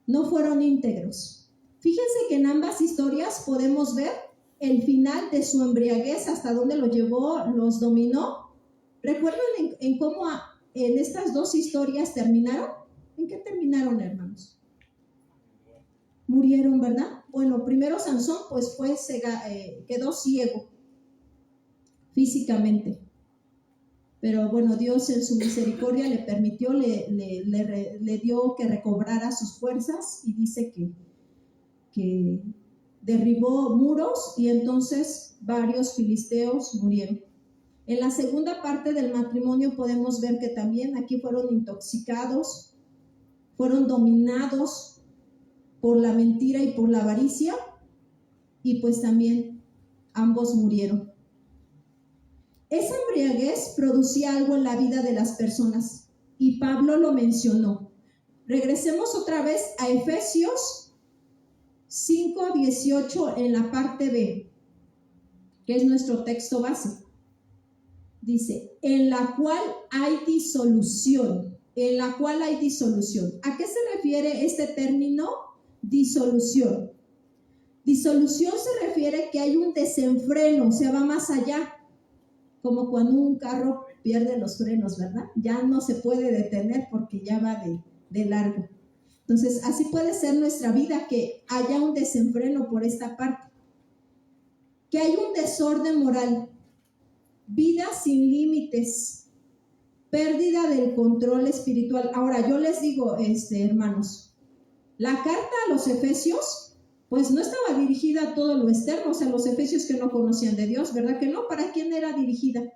Speaker 2: No fueron íntegros. Fíjense que en ambas historias podemos ver el final de su embriaguez, hasta dónde lo llevó, los dominó. ¿Recuerdan en cómo en estas dos historias terminaron? ¿En qué terminaron, hermanos? Murieron, ¿verdad? Bueno, primero Sansón pues quedó ciego físicamente. Pero bueno, Dios en su misericordia le permitió, le dio que recobrara sus fuerzas, y dice que derribó muros y entonces varios filisteos murieron. En la segunda parte del matrimonio podemos ver que también aquí fueron intoxicados, fueron dominados por la mentira y por la avaricia, y pues también ambos murieron. Esa embriaguez producía algo en la vida de las personas, y Pablo lo mencionó. Regresemos otra vez a Efesios 5:18 en la parte B, que es nuestro texto base. Dice, en la cual hay disolución. En la cual hay disolución. ¿A qué se refiere este término disolución? Disolución se refiere que hay un desenfreno, se va más allá. Como cuando un carro pierde los frenos, ¿verdad? Ya no se puede detener porque ya va de largo. Entonces, así puede ser nuestra vida, que haya un desenfreno por esta parte. Que hay un desorden moral, vida sin límites, pérdida del control espiritual. Ahora, yo les digo, hermanos, la carta a los Efesios pues no estaba dirigida a todo lo externo, o sea, los efesios que no conocían de Dios, ¿verdad que no? ¿Para quién era dirigida?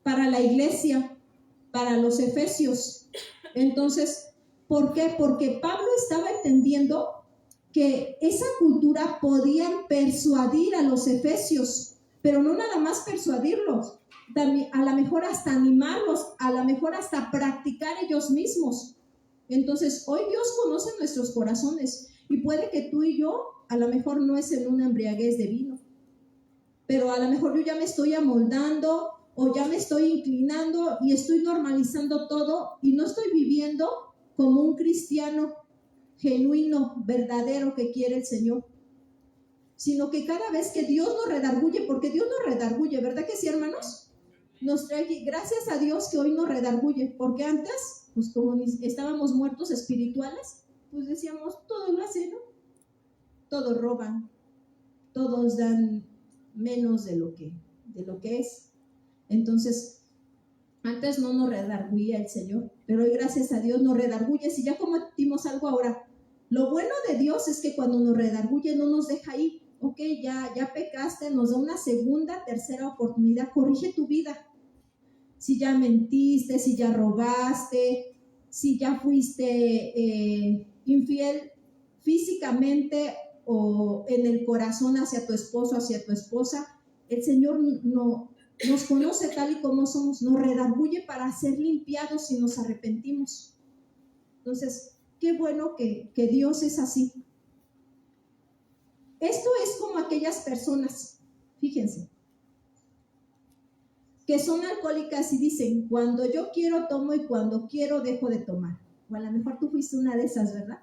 Speaker 2: Para la iglesia, para los efesios. Entonces, ¿por qué? Porque Pablo estaba entendiendo que esa cultura podían persuadir a los efesios, pero no nada más persuadirlos, también, a lo mejor hasta animarlos, a lo mejor hasta practicar ellos mismos. Entonces, hoy Dios conoce nuestros corazones. Y puede que tú y yo, a lo mejor no es en una embriaguez de vino, pero a lo mejor yo ya me estoy amoldando o ya me estoy inclinando y estoy normalizando todo y no estoy viviendo como un cristiano genuino, verdadero que quiere el Señor, sino que cada vez que Dios nos redarguye, porque Dios nos redarguye, ¿verdad que sí, hermanos? Nos trae, gracias a Dios que hoy nos redarguye, porque antes, pues como estábamos muertos espirituales, pues decíamos, todo lo hacen, ¿no? Todos roban, todos dan menos de lo que es. Entonces, antes no nos redarguía el Señor, pero hoy gracias a Dios nos redarguye. Si ya cometimos algo ahora, lo bueno de Dios es que cuando nos redarguye no nos deja ahí. Ok, ya pecaste, nos da una segunda, tercera oportunidad, corrige tu vida. Si ya mentiste, si ya robaste, si ya fuiste infiel físicamente o en el corazón hacia tu esposo, hacia tu esposa, el Señor nos conoce tal y como somos, nos redarguye para ser limpiados si nos arrepentimos. Entonces, qué bueno que Dios es así. Esto es como aquellas personas, fíjense, que son alcohólicas y dicen, cuando yo quiero tomo y cuando quiero dejo de tomar. O a lo mejor tú fuiste una de esas, ¿verdad?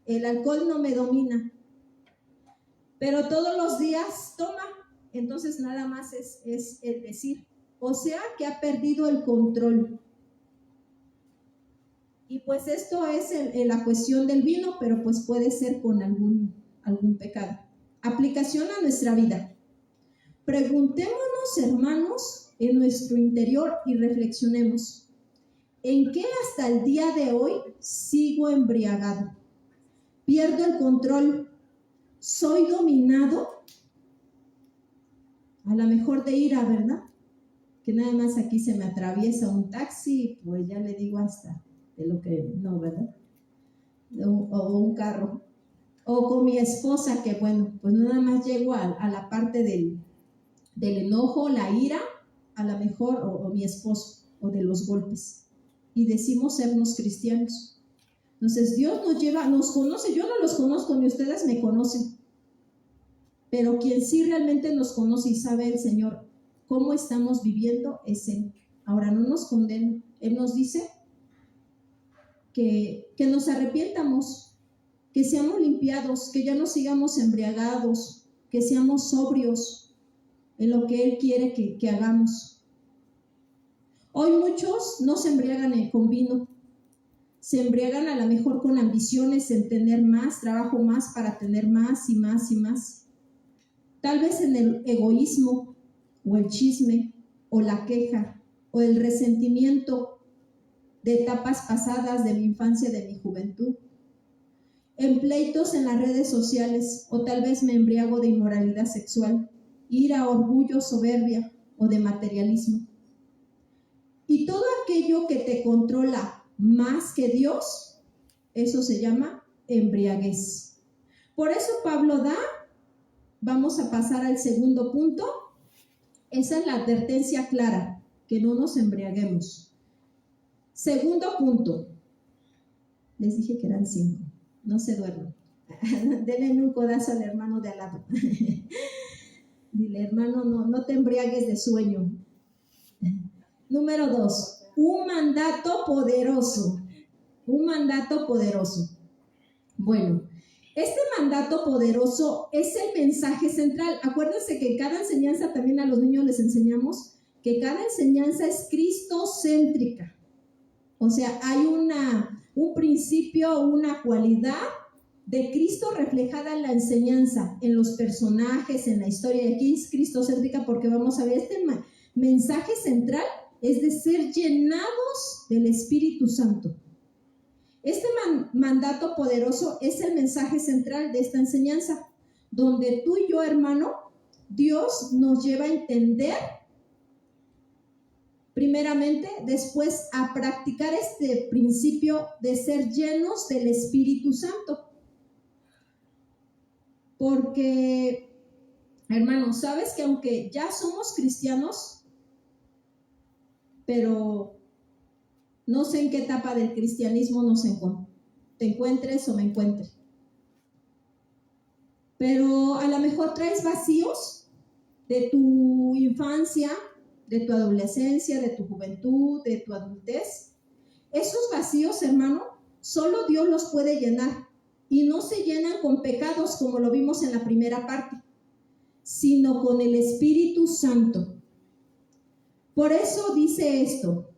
Speaker 2: El alcohol no me domina, pero todos los días toma. Entonces nada más es el decir, o sea que ha perdido el control. Y pues esto es la cuestión del vino, pero pues puede ser con algún pecado. Aplicación a nuestra vida. Preguntémonos, hermanos, en nuestro interior y reflexionemos. ¿En qué hasta el día de hoy sigo embriagado? ¿Pierdo el control? ¿Soy dominado? A lo mejor de ira, ¿verdad? Que nada más aquí se me atraviesa un taxi, pues ya le digo hasta de lo que no, ¿verdad? O un carro. O con mi esposa, que bueno, pues nada más llego a la parte del enojo, la ira, a lo mejor, o mi esposo, o de los golpes. Y decimos sernos cristianos. Entonces Dios nos conoce, yo no los conozco, ni ustedes me conocen. Pero quien sí realmente nos conoce y sabe el Señor cómo estamos viviendo es Él. Ahora no nos condena, Él nos dice que nos arrepientamos, que seamos limpiados, que ya no sigamos embriagados, que seamos sobrios en lo que Él quiere que hagamos. Hoy muchos no se embriagan con vino, se embriagan a lo mejor con ambiciones en tener más, trabajo más para tener más y más y más. Tal vez en el egoísmo, o el chisme, o la queja, o el resentimiento de etapas pasadas de mi infancia, de mi juventud. En pleitos en las redes sociales, o tal vez me embriago de inmoralidad sexual, ira, orgullo, soberbia, o de materialismo. Y todo aquello que te controla más que Dios, eso se llama embriaguez. Por eso Pablo vamos a pasar al segundo punto. Esa es la advertencia clara, que no nos embriaguemos. Segundo punto. Les dije que eran 5. No se duerman. Denle un codazo al hermano de al lado. Dile, hermano, no te embriagues de sueño. Número 2. Un mandato poderoso. Un mandato poderoso. Bueno, este mandato poderoso es el mensaje central. Acuérdense que en cada enseñanza, también a los niños les enseñamos que cada enseñanza es cristocéntrica. O sea, hay un principio, una cualidad de Cristo reflejada en la enseñanza, en los personajes, en la historia. Y aquí es cristocéntrica porque vamos a ver, este mensaje central es de ser llenados del Espíritu Santo. Este mandato poderoso es el mensaje central de esta enseñanza, donde tú y yo, hermano, Dios nos lleva a entender, primeramente, después a practicar este principio de ser llenos del Espíritu Santo. Porque, hermano, sabes que aunque ya somos cristianos, pero no sé en qué etapa del cristianismo te encuentres o me encuentre. Pero a lo mejor traes vacíos de tu infancia, de tu adolescencia, de tu juventud, de tu adultez. Esos vacíos, hermano, solo Dios los puede llenar, y no se llenan con pecados como lo vimos en la primera parte, sino con el Espíritu Santo. Por eso dice esto.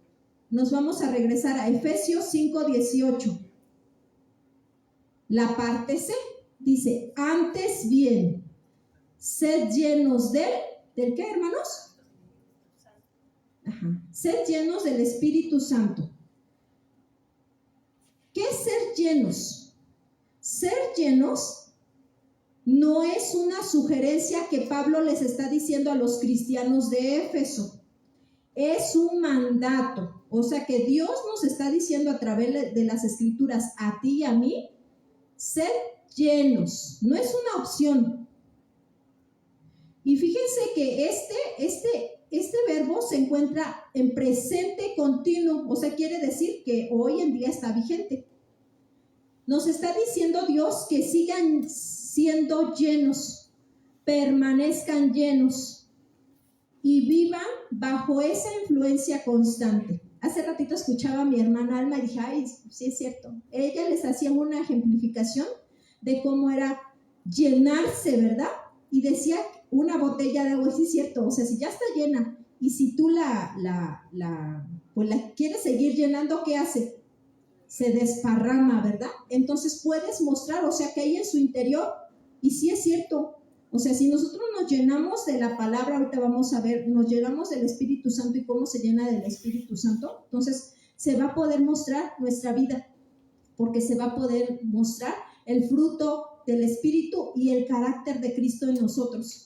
Speaker 2: Nos vamos a regresar a Efesios 5:18. La parte C dice: antes bien, sed llenos ¿del qué, hermanos? Sed llenos del Espíritu Santo. ¿Qué es ser llenos? Ser llenos no es una sugerencia que Pablo les está diciendo a los cristianos de Éfeso. Es un mandato. O sea que Dios nos está diciendo a través de las Escrituras, a ti y a mí, sed llenos. No es una opción. Y fíjense que este verbo se encuentra en presente continuo, o sea, quiere decir que hoy en día está vigente. Nos está diciendo Dios que sigan siendo llenos, permanezcan llenos y vivan bajo esa influencia constante. Hace ratito escuchaba a mi hermana Alma y dije, ay, sí es cierto. Ella les hacía una ejemplificación de cómo era llenarse, ¿verdad? Y decía una botella de agua, sí es cierto, o sea, si ya está llena y si tú pues la quieres seguir llenando, ¿qué hace? Se desparrama, ¿verdad? Entonces puedes mostrar, o sea, que hay en su interior, y sí es cierto, o sea, si nosotros nos llenamos de la palabra, ahorita vamos a ver, nos llenamos del Espíritu Santo y cómo se llena del Espíritu Santo, entonces se va a poder mostrar nuestra vida, porque se va a poder mostrar el fruto del Espíritu y el carácter de Cristo en nosotros.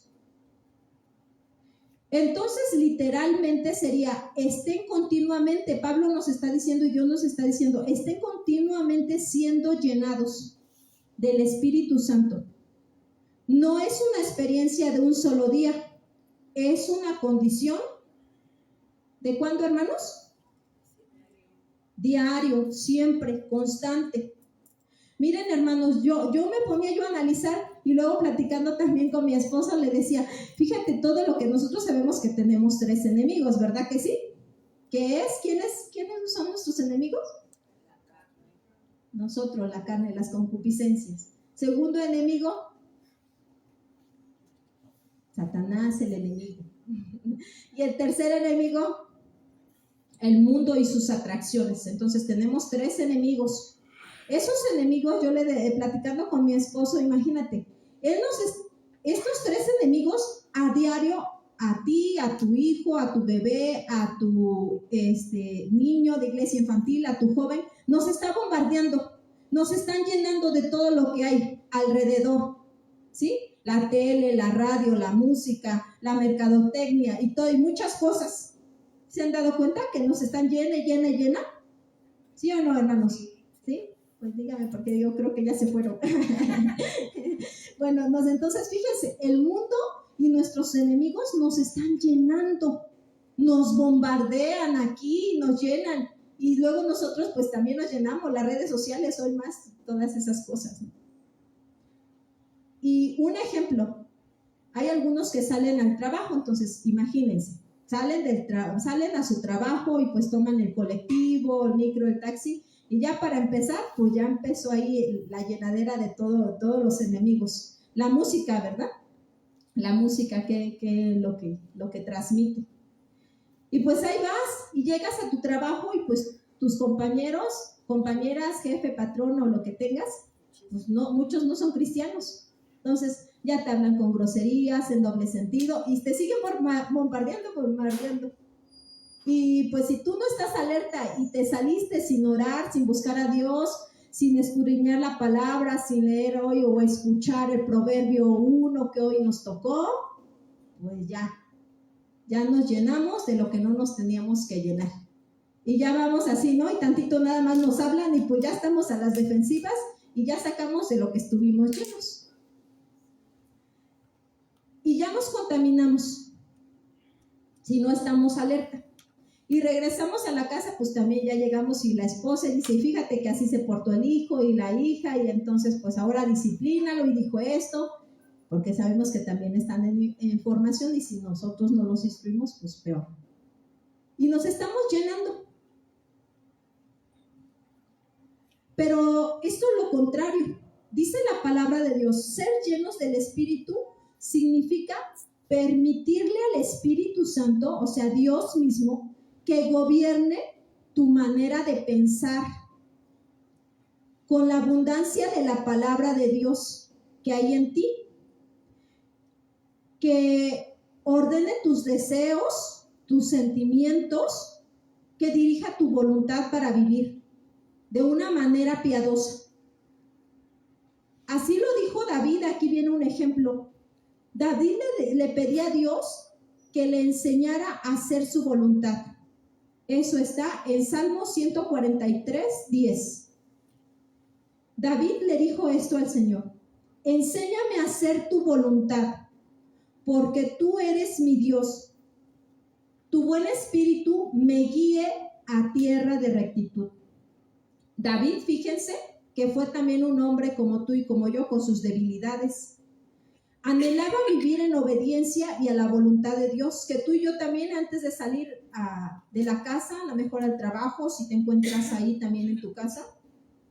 Speaker 2: Entonces, literalmente sería, estén continuamente, Pablo nos está diciendo y Dios nos está diciendo, estén continuamente siendo llenados del Espíritu Santo. No es una experiencia de un solo día, es una condición. ¿De cuándo, hermanos? Diario, siempre, constante. Miren, hermanos, yo me ponía a analizar y luego platicando también con mi esposa le decía, fíjate todo lo que nosotros sabemos que tenemos 3 enemigos, ¿verdad que sí? ¿Qué es? ¿Quiénes son nuestros enemigos? Nosotros, la carne, las concupiscencias. Segundo enemigo, Satanás, el enemigo. Y el tercer enemigo, el mundo y sus atracciones. Entonces tenemos 3 enemigos. Esos enemigos, yo platicando con mi esposo, imagínate, estos 3 enemigos a diario, a ti, a tu hijo, a tu bebé, a tu niño de iglesia infantil, a tu joven, nos está bombardeando, nos están llenando de todo lo que hay alrededor, ¿sí? La tele, la radio, la música, la mercadotecnia y todo, y muchas cosas. ¿Se han dado cuenta que nos están llena? ¿Sí o no, hermanos? ¿Sí? Pues dígame, porque yo creo que ya se fueron. Bueno, entonces fíjense, el mundo y nuestros enemigos nos están llenando, nos bombardean aquí, nos llenan, y luego nosotros pues también nos llenamos, las redes sociales hoy más, todas esas cosas, ¿no? Y un ejemplo, hay algunos que salen al trabajo, entonces imagínense, salen a su trabajo y pues toman el colectivo, el micro, el taxi, y ya para empezar, pues ya empezó ahí la llenadera de todos los enemigos. La música, ¿verdad? La música que lo que transmite. Y pues ahí vas y llegas a tu trabajo y pues tus compañeros, compañeras, jefe, patrón o lo que tengas, pues no, muchos no son cristianos. Entonces ya te hablan con groserías, en doble sentido, y te siguen bombardeando. Y pues si tú no estás alerta y te saliste sin orar, sin buscar a Dios, sin escudriñar la palabra, sin leer hoy o escuchar el Proverbio 1 que hoy nos tocó, pues ya nos llenamos de lo que no nos teníamos que llenar. Y ya vamos así, ¿no? Y tantito nada más nos hablan y pues ya estamos a las defensivas y ya sacamos de lo que estuvimos llenos. Y ya nos contaminamos si no estamos alerta. Y regresamos a la casa, pues también ya llegamos y la esposa dice, y fíjate que así se portó el hijo y la hija, y entonces pues ahora disciplínalo y dijo esto, porque sabemos que también están en formación y si nosotros no los instruimos, pues peor. y nos estamos llenando. Pero esto es lo contrario. Dice la palabra de Dios, ser llenos del Espíritu significa permitirle al Espíritu Santo, o sea, Dios mismo, que gobierne tu manera de pensar con la abundancia de la palabra de Dios que hay en ti, que ordene tus deseos, tus sentimientos, que dirija tu voluntad para vivir de una manera piadosa. Así lo dijo David, aquí viene un ejemplo. David le pedía a Dios que le enseñara a hacer su voluntad. Eso está en Salmo 143, 10. David le dijo esto al Señor: enséñame a hacer tu voluntad, porque tú eres mi Dios. Tu buen espíritu me guíe a tierra de rectitud. David, fíjense, que fue también un hombre como tú y como yo, con sus debilidades. Anhelaba vivir en obediencia y a la voluntad de Dios, que tú y yo también, antes de salir de la casa, a lo mejor al trabajo, si te encuentras ahí también en tu casa,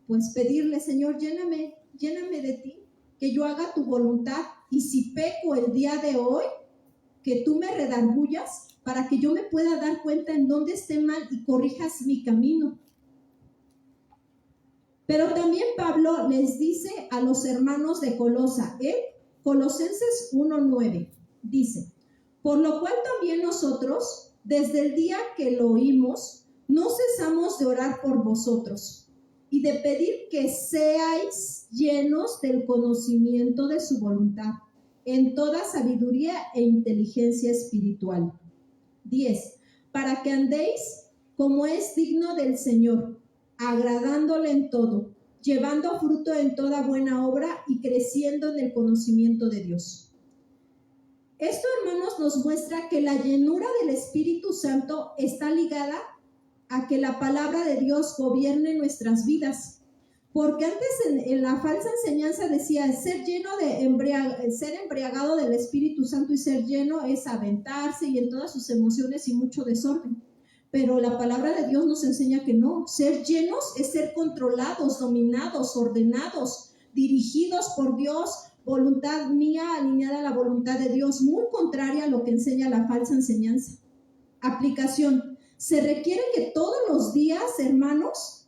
Speaker 2: pues pedirle: Señor, lléname de ti, que yo haga tu voluntad, y si peco el día de hoy, que tú me redarguyas para que yo me pueda dar cuenta en dónde esté mal y corrijas mi camino. Pero también Pablo les dice a los hermanos de Colosa, Colosenses 1:9, dice: por lo cual también nosotros, desde el día que lo oímos, no cesamos de orar por vosotros y de pedir que seáis llenos del conocimiento de su voluntad, en toda sabiduría e inteligencia espiritual. 10. Para que andéis como es digno del Señor, agradándole en todo, llevando fruto en toda buena obra y creciendo en el conocimiento de Dios. Esto, hermanos, nos muestra que la llenura del Espíritu Santo está ligada a que la palabra de Dios gobierne nuestras vidas. Porque antes en la falsa enseñanza decía ser embriagado del Espíritu Santo, y ser lleno es aventarse y en todas sus emociones y mucho desorden. Pero la palabra de Dios nos enseña que no. Ser llenos es ser controlados, dominados, ordenados, dirigidos por Dios, voluntad mía alineada a la voluntad de Dios, muy contraria a lo que enseña la falsa enseñanza. Aplicación. Se requiere que todos los días, hermanos,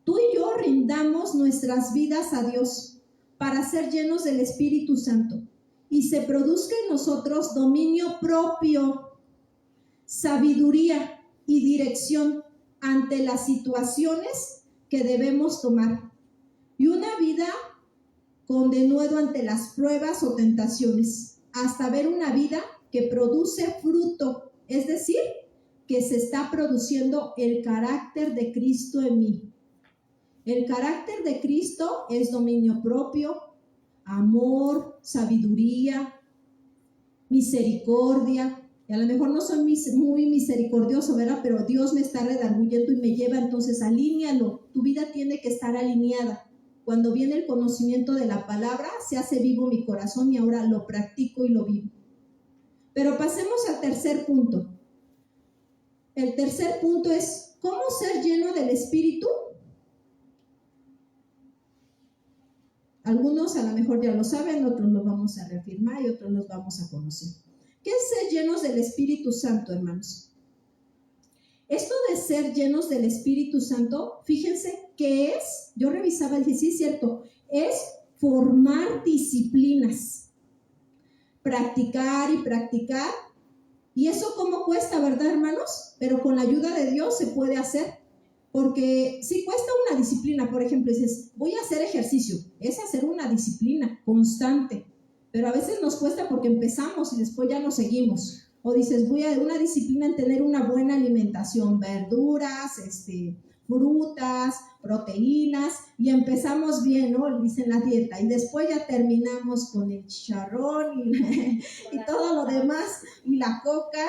Speaker 2: tú y yo rindamos nuestras vidas a Dios para ser llenos del Espíritu Santo y se produzca en nosotros dominio propio, sabiduría y dirección ante las situaciones que debemos tomar, y una vida con denuedo ante las pruebas o tentaciones, hasta ver una vida que produce fruto, es decir, que se está produciendo el carácter de Cristo en mí. El carácter de Cristo es dominio propio, amor, sabiduría, misericordia. Y a lo mejor no soy muy misericordioso, ¿verdad? Pero Dios me está redarguyendo y me lleva, entonces alíñalo. Tu vida tiene que estar alineada. Cuando viene el conocimiento de la palabra, se hace vivo mi corazón y ahora lo practico y lo vivo. Pero pasemos al tercer punto. El tercer punto es, ¿cómo ser lleno del Espíritu? Algunos a lo mejor ya lo saben, otros lo vamos a reafirmar y otros los vamos a conocer. ¿Qué es ser llenos del Espíritu Santo, hermanos? Esto de ser llenos del Espíritu Santo, fíjense que es, yo revisaba y dije, sí, es cierto, es formar disciplinas, practicar y practicar. Y eso cómo cuesta, ¿verdad, hermanos? Pero con la ayuda de Dios se puede hacer. Porque si cuesta una disciplina, por ejemplo, dices, voy a hacer ejercicio, es hacer una disciplina constante. Pero a veces nos cuesta porque empezamos y después ya no seguimos. O dices, voy a una disciplina en tener una buena alimentación, verduras, frutas, proteínas, y empezamos bien, ¿no? Dicen la dieta, y después ya terminamos con el chicharrón y todo lo demás, y la coca.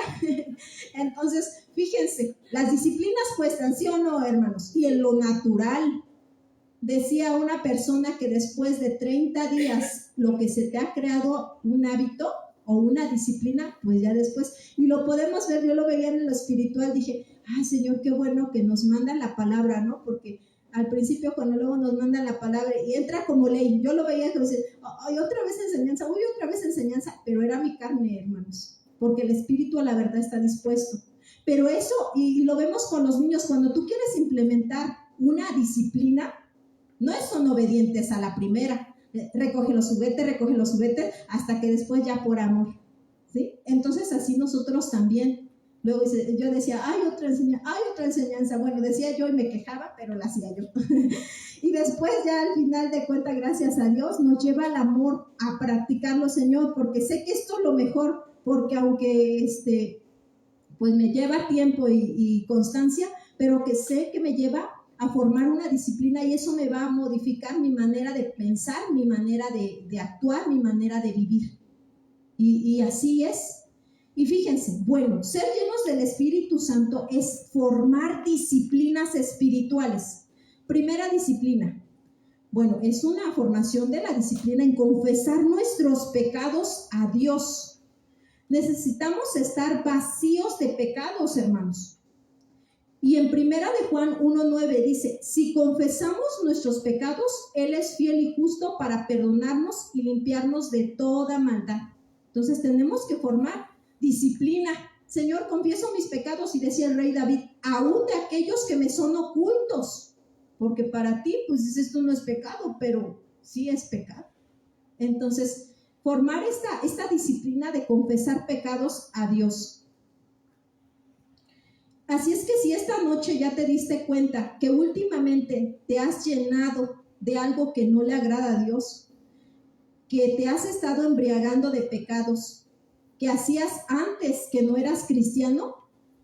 Speaker 2: Entonces, fíjense, las disciplinas cuestan, ¿sí o no, hermanos? Y en lo natural, decía una persona que después de 30 días, lo que se te ha creado un hábito o una disciplina, pues ya después, y lo podemos ver, yo lo veía en lo espiritual, dije, ay Señor, qué bueno que nos manda la palabra, ¿no? Porque al principio cuando luego nos mandan la palabra y entra como ley, yo lo veía como decir, ay, otra vez enseñanza, uy, otra vez enseñanza, pero era mi carne, hermanos, porque el espíritu a la verdad está dispuesto. Pero eso, y lo vemos con los niños, cuando tú quieres implementar una disciplina, no son obedientes a la primera, recoge los juguetes, hasta que después ya por amor, ¿sí? Entonces así nosotros también. Luego yo decía, hay otra enseñanza, bueno, decía yo y me quejaba, pero la hacía yo. Y después ya al final de cuentas, gracias a Dios, nos lleva el amor a practicarlo, Señor, porque sé que esto es lo mejor, porque aunque pues me lleva tiempo y constancia, pero que sé que me lleva a formar una disciplina y eso me va a modificar mi manera de pensar, mi manera de actuar, mi manera de vivir. Y así es. Y fíjense, bueno, ser llenos del Espíritu Santo es formar disciplinas espirituales. Primera disciplina. Bueno, es una formación de la disciplina en confesar nuestros pecados a Dios. Necesitamos estar vacíos de pecados, hermanos. Y en primera de Juan 1:9 dice, si confesamos nuestros pecados, Él es fiel y justo para perdonarnos y limpiarnos de toda maldad. Entonces tenemos que formar disciplina. Señor, confieso mis pecados, y decía el rey David, aún de aquellos que me son ocultos, porque para ti, pues esto no es pecado, pero sí es pecado. Entonces, formar esta disciplina de confesar pecados a Dios. Así es que si esta noche ya te diste cuenta que últimamente te has llenado de algo que no le agrada a Dios, que te has estado embriagando de pecados que hacías antes que no eras cristiano,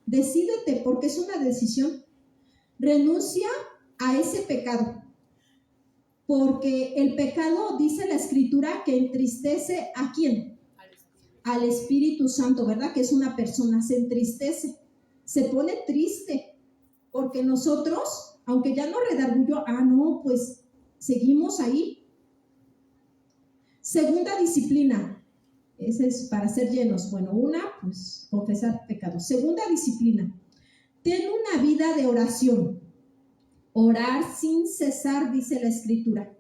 Speaker 2: decídete, porque es una decisión. Renuncia a ese pecado, porque el pecado, dice la Escritura, que entristece ¿a quién? Al Espíritu Santo, ¿verdad? Que es una persona, se entristece, se pone triste, porque nosotros, aunque ya no redarguyó, no, pues seguimos ahí. Segunda disciplina, esa es para ser llenos. Bueno, una, pues confesar pecados. Segunda disciplina, ten una vida de oración. Orar sin cesar, dice la Escritura.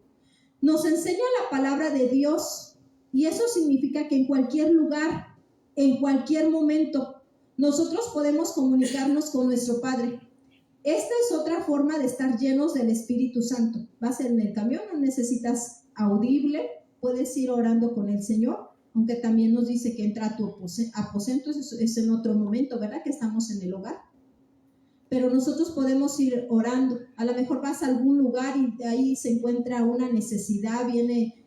Speaker 2: Nos enseña la palabra de Dios, y eso significa que en cualquier lugar, en cualquier momento, nosotros podemos comunicarnos con nuestro Padre. Esta es otra forma de estar llenos del Espíritu Santo. Vas en el camión, no necesitas audible, puedes ir orando con el Señor, aunque también nos dice que entra a tu aposento, eso es en otro momento, ¿verdad? Que estamos en el hogar. Pero nosotros podemos ir orando. A lo mejor vas a algún lugar y de ahí se encuentra una necesidad, viene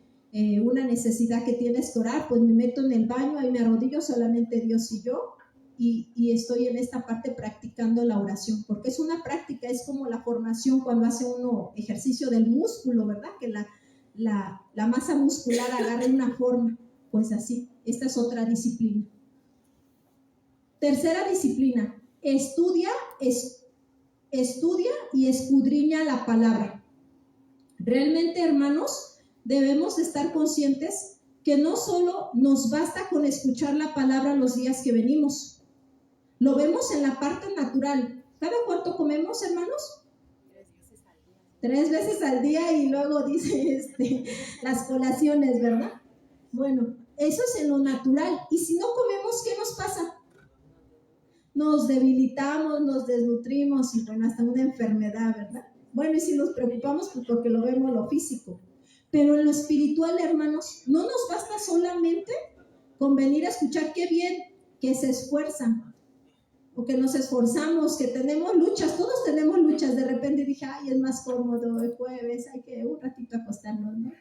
Speaker 2: una necesidad que tienes que orar, pues me meto en el baño, ahí me arrodillo, solamente Dios y yo, y estoy en esta parte practicando la oración, porque es una práctica, es como la formación cuando hace uno ejercicio del músculo, ¿verdad? Que la masa muscular agarre una forma, pues así, esta es otra disciplina. Tercera disciplina, estudia y escudriña la palabra. Realmente, hermanos, debemos estar conscientes que no solo nos basta con escuchar la palabra los días que venimos. Lo vemos en la parte natural. ¿Cada cuánto comemos, hermanos? 3 veces al día, y luego dice las colaciones, ¿verdad? Bueno, eso es en lo natural. Y si no comemos, ¿qué nos pasa? Nos debilitamos, nos desnutrimos y bueno, hasta una enfermedad, ¿verdad? Bueno, y si nos preocupamos, pues porque lo vemos lo físico. Pero en lo espiritual, hermanos, no nos basta solamente con venir a escuchar qué bien que se esfuerzan, o que nos esforzamos, que tenemos luchas, todos tenemos luchas. De repente dije, es más cómodo el jueves, hay que un ratito acostarnos, ¿no?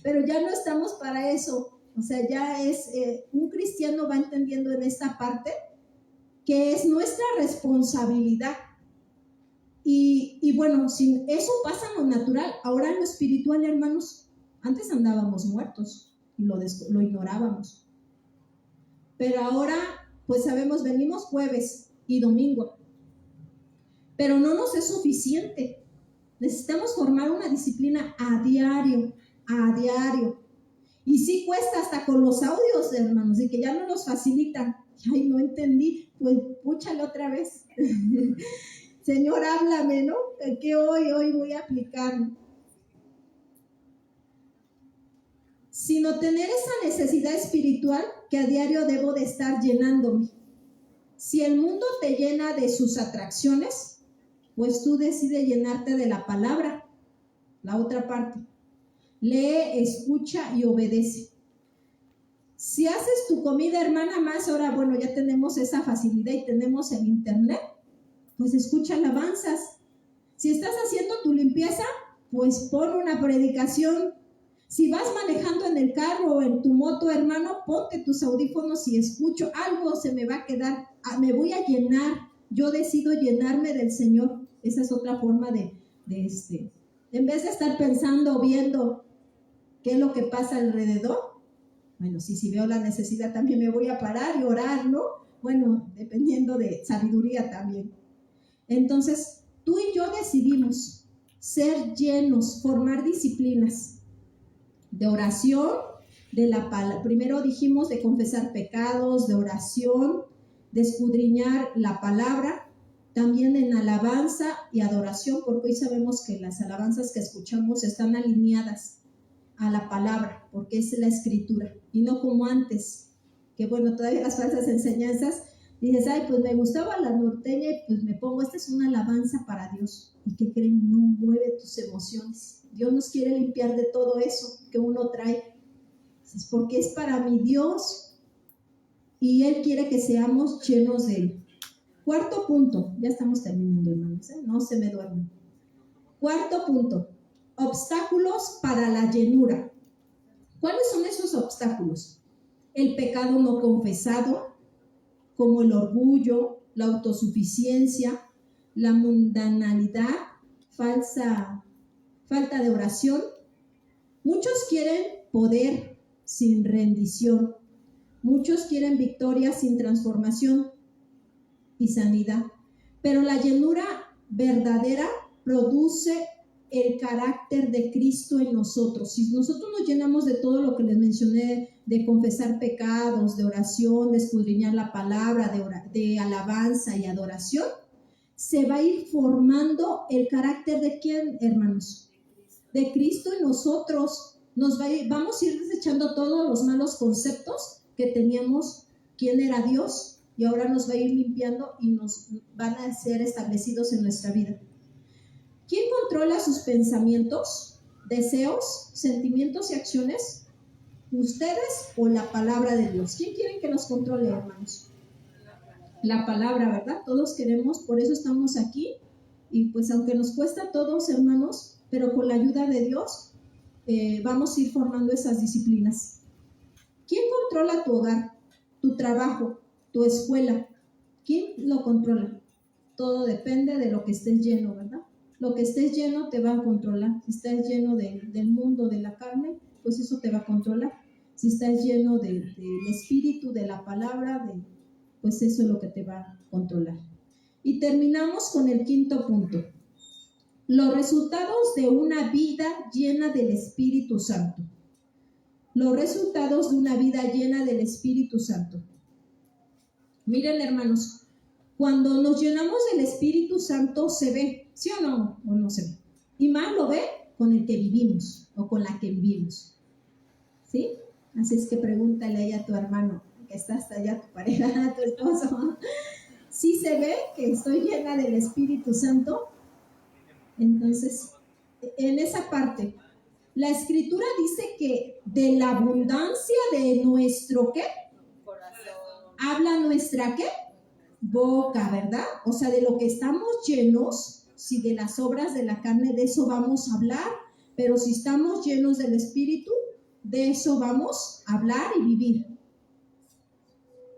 Speaker 2: Pero ya no estamos para eso. O sea, ya es, un cristiano va entendiendo en esta parte que es nuestra responsabilidad. Y bueno, si eso pasa en lo natural, ahora en lo espiritual, hermanos, antes andábamos muertos y lo ignorábamos. Pero ahora, pues sabemos, venimos jueves y domingo. Pero no nos es suficiente. Necesitamos formar una disciplina a diario. Y sí cuesta hasta con los audios, hermanos, y que ya no los facilitan. Ay, no entendí, pues púchale otra vez. Señor, háblame, ¿no? Que hoy voy a aplicar. Sino tener esa necesidad espiritual que a diario debo de estar llenándome. Si el mundo te llena de sus atracciones, pues tú decides llenarte de la palabra, la otra parte. Lee, escucha y obedece. Si haces tu comida, hermana, más ahora, bueno, ya tenemos esa facilidad y tenemos el internet, pues escucha alabanzas. Si estás haciendo tu limpieza, pues pon una predicación. Si vas manejando en el carro o en tu moto, hermano, ponte tus audífonos y escucho. Algo se me va a quedar, me voy a llenar. Yo decido llenarme del Señor. Esa es otra forma en vez de estar pensando, viendo qué es lo que pasa alrededor. Bueno, si veo la necesidad también me voy a parar y orar, ¿no? Bueno, dependiendo de sabiduría también. Entonces, tú y yo decidimos ser llenos, formar disciplinas de oración, de la palabra. Primero dijimos de confesar pecados, de oración, de escudriñar la palabra, también en alabanza y adoración, porque hoy sabemos que las alabanzas que escuchamos están alineadas a la palabra, porque es la escritura, y no como antes, que bueno, todavía las falsas enseñanzas, dices, ay, pues me gustaba la norteña y pues me pongo, esta es una alabanza para Dios. ¿Y qué creen? No mueve tus emociones. Dios nos quiere limpiar de todo eso que uno trae. Es porque es para mi Dios y Él quiere que seamos llenos de Él. Cuarto punto, ya estamos terminando, hermanos, no se me duermen. Cuarto punto, obstáculos para la llenura. ¿Cuáles son esos obstáculos? El pecado no confesado, como el orgullo, la autosuficiencia, la mundanalidad, falta de oración. Muchos quieren poder sin rendición. Muchos quieren victoria sin transformación y sanidad. Pero la llenura verdadera produce el carácter de Cristo en nosotros. Si nosotros nos llenamos de todo lo que les mencioné, de confesar pecados, de oración, de escudriñar la palabra, de alabanza y adoración, se va a ir formando el carácter de ¿quién, hermanos? De Cristo en nosotros. Vamos a ir desechando todos los malos conceptos que teníamos, quién era Dios, y ahora nos va a ir limpiando y nos van a ser establecidos en nuestra vida. ¿Quién controla sus pensamientos, deseos, sentimientos y acciones? ¿Ustedes o la palabra de Dios? ¿Quién quieren que nos controle, hermanos? La palabra, ¿verdad? Todos queremos, por eso estamos aquí. Y pues aunque nos cuesta a todos, hermanos, pero con la ayuda de Dios, vamos a ir formando esas disciplinas. ¿Quién controla tu hogar, tu trabajo, tu escuela? ¿Quién lo controla? Todo depende de lo que estés lleno, ¿verdad? Lo que estés lleno te va a controlar. Si estás lleno del mundo, de la carne, pues eso te va a controlar. Si estás lleno del espíritu, de la palabra, pues eso es lo que te va a controlar. Y terminamos con el quinto punto. Los resultados de una vida llena del Espíritu Santo. Los resultados de una vida llena del Espíritu Santo. Miren, hermanos, cuando nos llenamos del Espíritu Santo se ve, ¿sí o no? O no se ve. Y más lo ve con el que vivimos o con la que vivimos. ¿Sí? Así es que pregúntale ahí a tu hermano, que está hasta allá, tu pareja, a tu esposo. ¿Sí se ve que estoy llena del Espíritu Santo? Entonces, en esa parte, la Escritura dice que de la abundancia de nuestro, ¿qué? Corazón. Habla nuestra, ¿qué? Boca, ¿verdad? O sea, de lo que estamos llenos, si de las obras de la carne, de eso vamos a hablar, pero si estamos llenos del Espíritu, de eso vamos a hablar y vivir.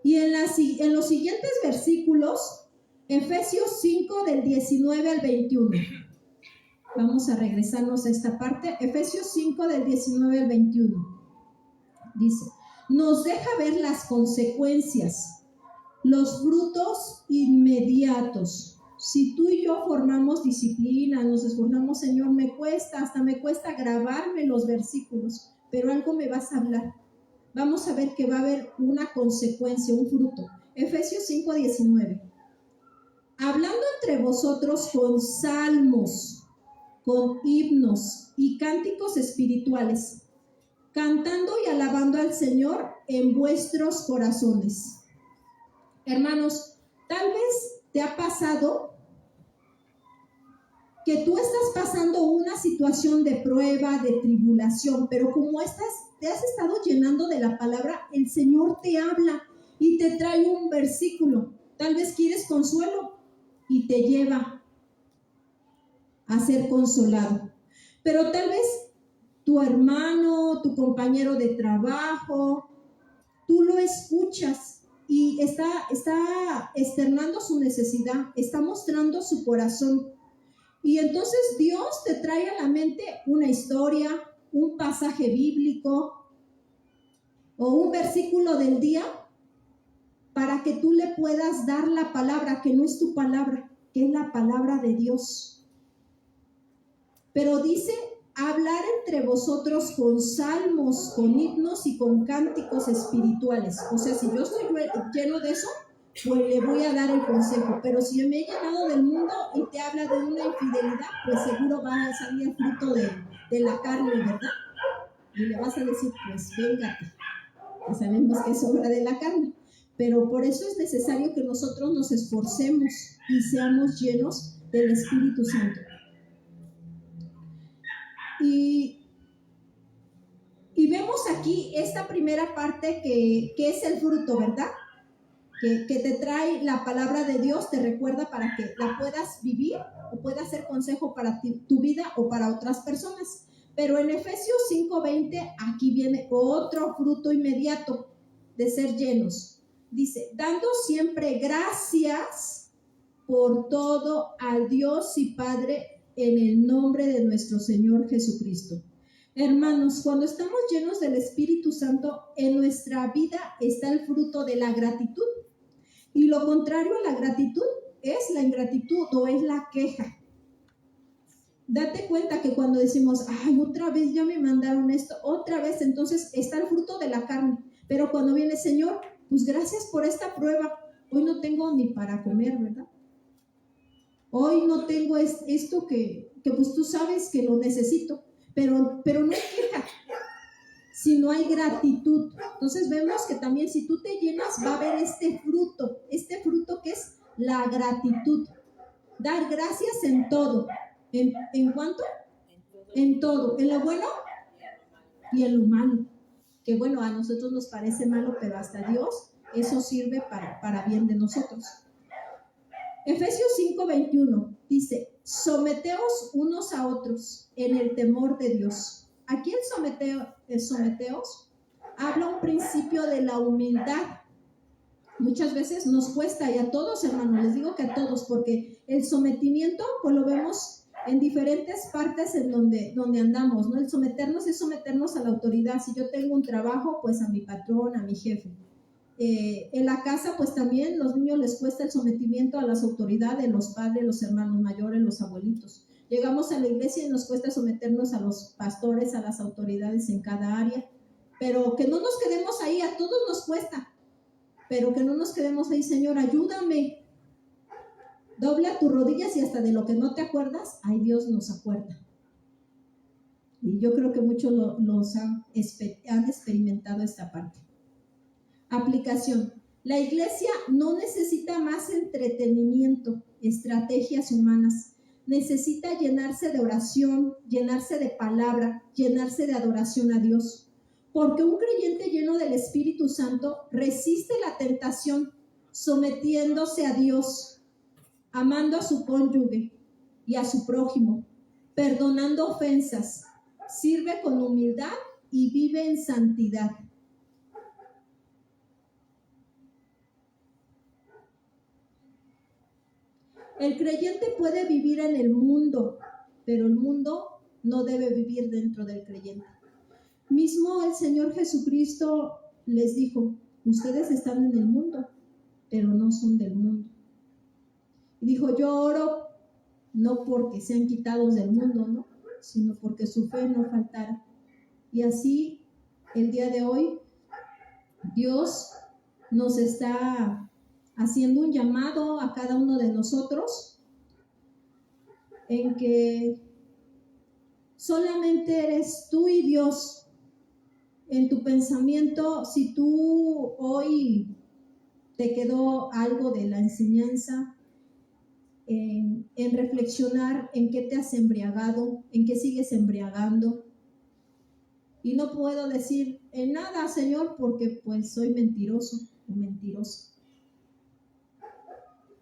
Speaker 2: Y en los siguientes versículos, Efesios 5 del 19 al 21. Vamos a regresarnos a esta parte. Efesios 5 del 19 al 21. Dice, nos deja ver las consecuencias, los frutos inmediatos. Si tú y yo formamos disciplina, nos esforzamos, Señor, hasta me cuesta grabarme los versículos, pero algo me vas a hablar. Vamos a ver que va a haber una consecuencia, un fruto. Efesios 5:19. Hablando entre vosotros con salmos, con himnos y cánticos espirituales, cantando y alabando al Señor en vuestros corazones. Hermanos, tal vez te ha pasado que tú estás pasando una situación de prueba, de tribulación, pero como te has estado llenando de la palabra, el Señor te habla y te trae un versículo. Tal vez quieres consuelo y te lleva a ser consolado. Pero tal vez tu hermano, tu compañero de trabajo, tú lo escuchas y está externando su necesidad, está mostrando su corazón. Y entonces Dios te trae a la mente una historia, un pasaje bíblico o un versículo del día para que tú le puedas dar la palabra, que no es tu palabra, que es la palabra de Dios. Pero dice, hablar entre vosotros con salmos, con himnos y con cánticos espirituales. O sea, si yo estoy lleno de eso, pues le voy a dar el consejo. Pero si me he llenado del mundo y te habla de una infidelidad, pues seguro va a salir el fruto de la carne, ¿verdad? Y le vas a decir, pues véngate. Ya sabemos que es obra de la carne. Pero por eso es necesario que nosotros nos esforcemos y seamos llenos del Espíritu Santo. Y vemos aquí esta primera parte que es el fruto, ¿verdad? Que te trae la palabra de Dios, te recuerda para que la puedas vivir o pueda ser consejo para tu vida o para otras personas. Pero en Efesios 5:20, aquí viene otro fruto inmediato de ser llenos. Dice, dando siempre gracias por todo al Dios y Padre en el nombre de nuestro Señor Jesucristo. Hermanos, cuando estamos llenos del Espíritu Santo, en nuestra vida está el fruto de la gratitud. Y lo contrario a la gratitud es la ingratitud o es la queja. Date cuenta que cuando decimos, ay, otra vez ya me mandaron esto, otra vez, entonces está el fruto de la carne. Pero cuando viene, Señor, pues gracias por esta prueba. Hoy no tengo ni para comer, ¿verdad? Hoy no tengo esto que pues tú sabes que lo necesito. Pero no hay queja, sino hay gratitud. Entonces vemos que también si tú te llenas va a haber este fruto que es la gratitud. Dar gracias en todo. ¿En cuánto? En todo. En lo bueno y en lo malo. Que bueno, a nosotros nos parece malo, pero hasta Dios eso sirve para bien de nosotros. Efesios 5:21 dice, someteos unos a otros en el temor de Dios. Aquí el someteos habla un principio de la humildad. Muchas veces nos cuesta, y a todos, hermanos, les digo que a todos, porque el sometimiento, pues lo vemos en diferentes partes en donde andamos, ¿no? El someternos es someternos a la autoridad. Si yo tengo un trabajo, pues a mi patrón, a mi jefe. En la casa, pues también los niños les cuesta el sometimiento a las autoridades, los padres, los hermanos mayores, los abuelitos. Llegamos a la iglesia y nos cuesta someternos a los pastores, a las autoridades en cada área. Pero que no nos quedemos ahí, a todos nos cuesta. Pero que no nos quedemos ahí, Señor, ayúdame. Dobla tus rodillas y hasta de lo que no te acuerdas, ay, Dios nos acuerda. Y yo creo que muchos han experimentado esta parte. Aplicación. La iglesia no necesita más entretenimiento, estrategias humanas. Necesita llenarse de oración, llenarse de palabra, llenarse de adoración a Dios. Porque un creyente lleno del Espíritu Santo resiste la tentación, sometiéndose a Dios, amando a su cónyuge y a su prójimo, perdonando ofensas, sirve con humildad y vive en santidad. El creyente puede vivir en el mundo, pero el mundo no debe vivir dentro del creyente. Mismo el Señor Jesucristo les dijo, ustedes están en el mundo, pero no son del mundo. Y dijo, yo oro no porque sean quitados del mundo, ¿no? Sino porque su fe no faltara. Y así, el día de hoy, Dios nos está haciendo un llamado a cada uno de nosotros en que solamente eres tú y Dios en tu pensamiento. Si tú hoy te quedó algo de la enseñanza, en reflexionar en qué te has embriagado, en qué sigues embriagando. Y no puedo decir en nada, Señor, porque pues soy mentiroso o mentiroso.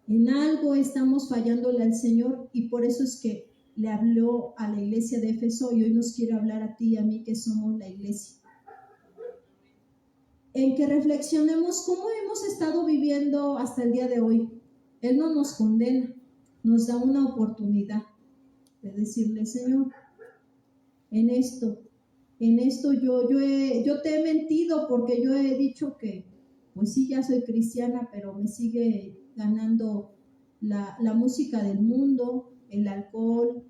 Speaker 2: En algo estamos fallándole al Señor, y por eso es que le habló a la iglesia de Éfeso, y hoy nos quiere hablar a ti y a mí, que somos la iglesia. En que reflexionemos cómo hemos estado viviendo hasta el día de hoy. Él no nos condena, nos da una oportunidad de decirle: Señor, en esto yo te he mentido, porque yo he dicho que pues sí, ya soy cristiana, pero me sigue ganando la música del mundo, el alcohol,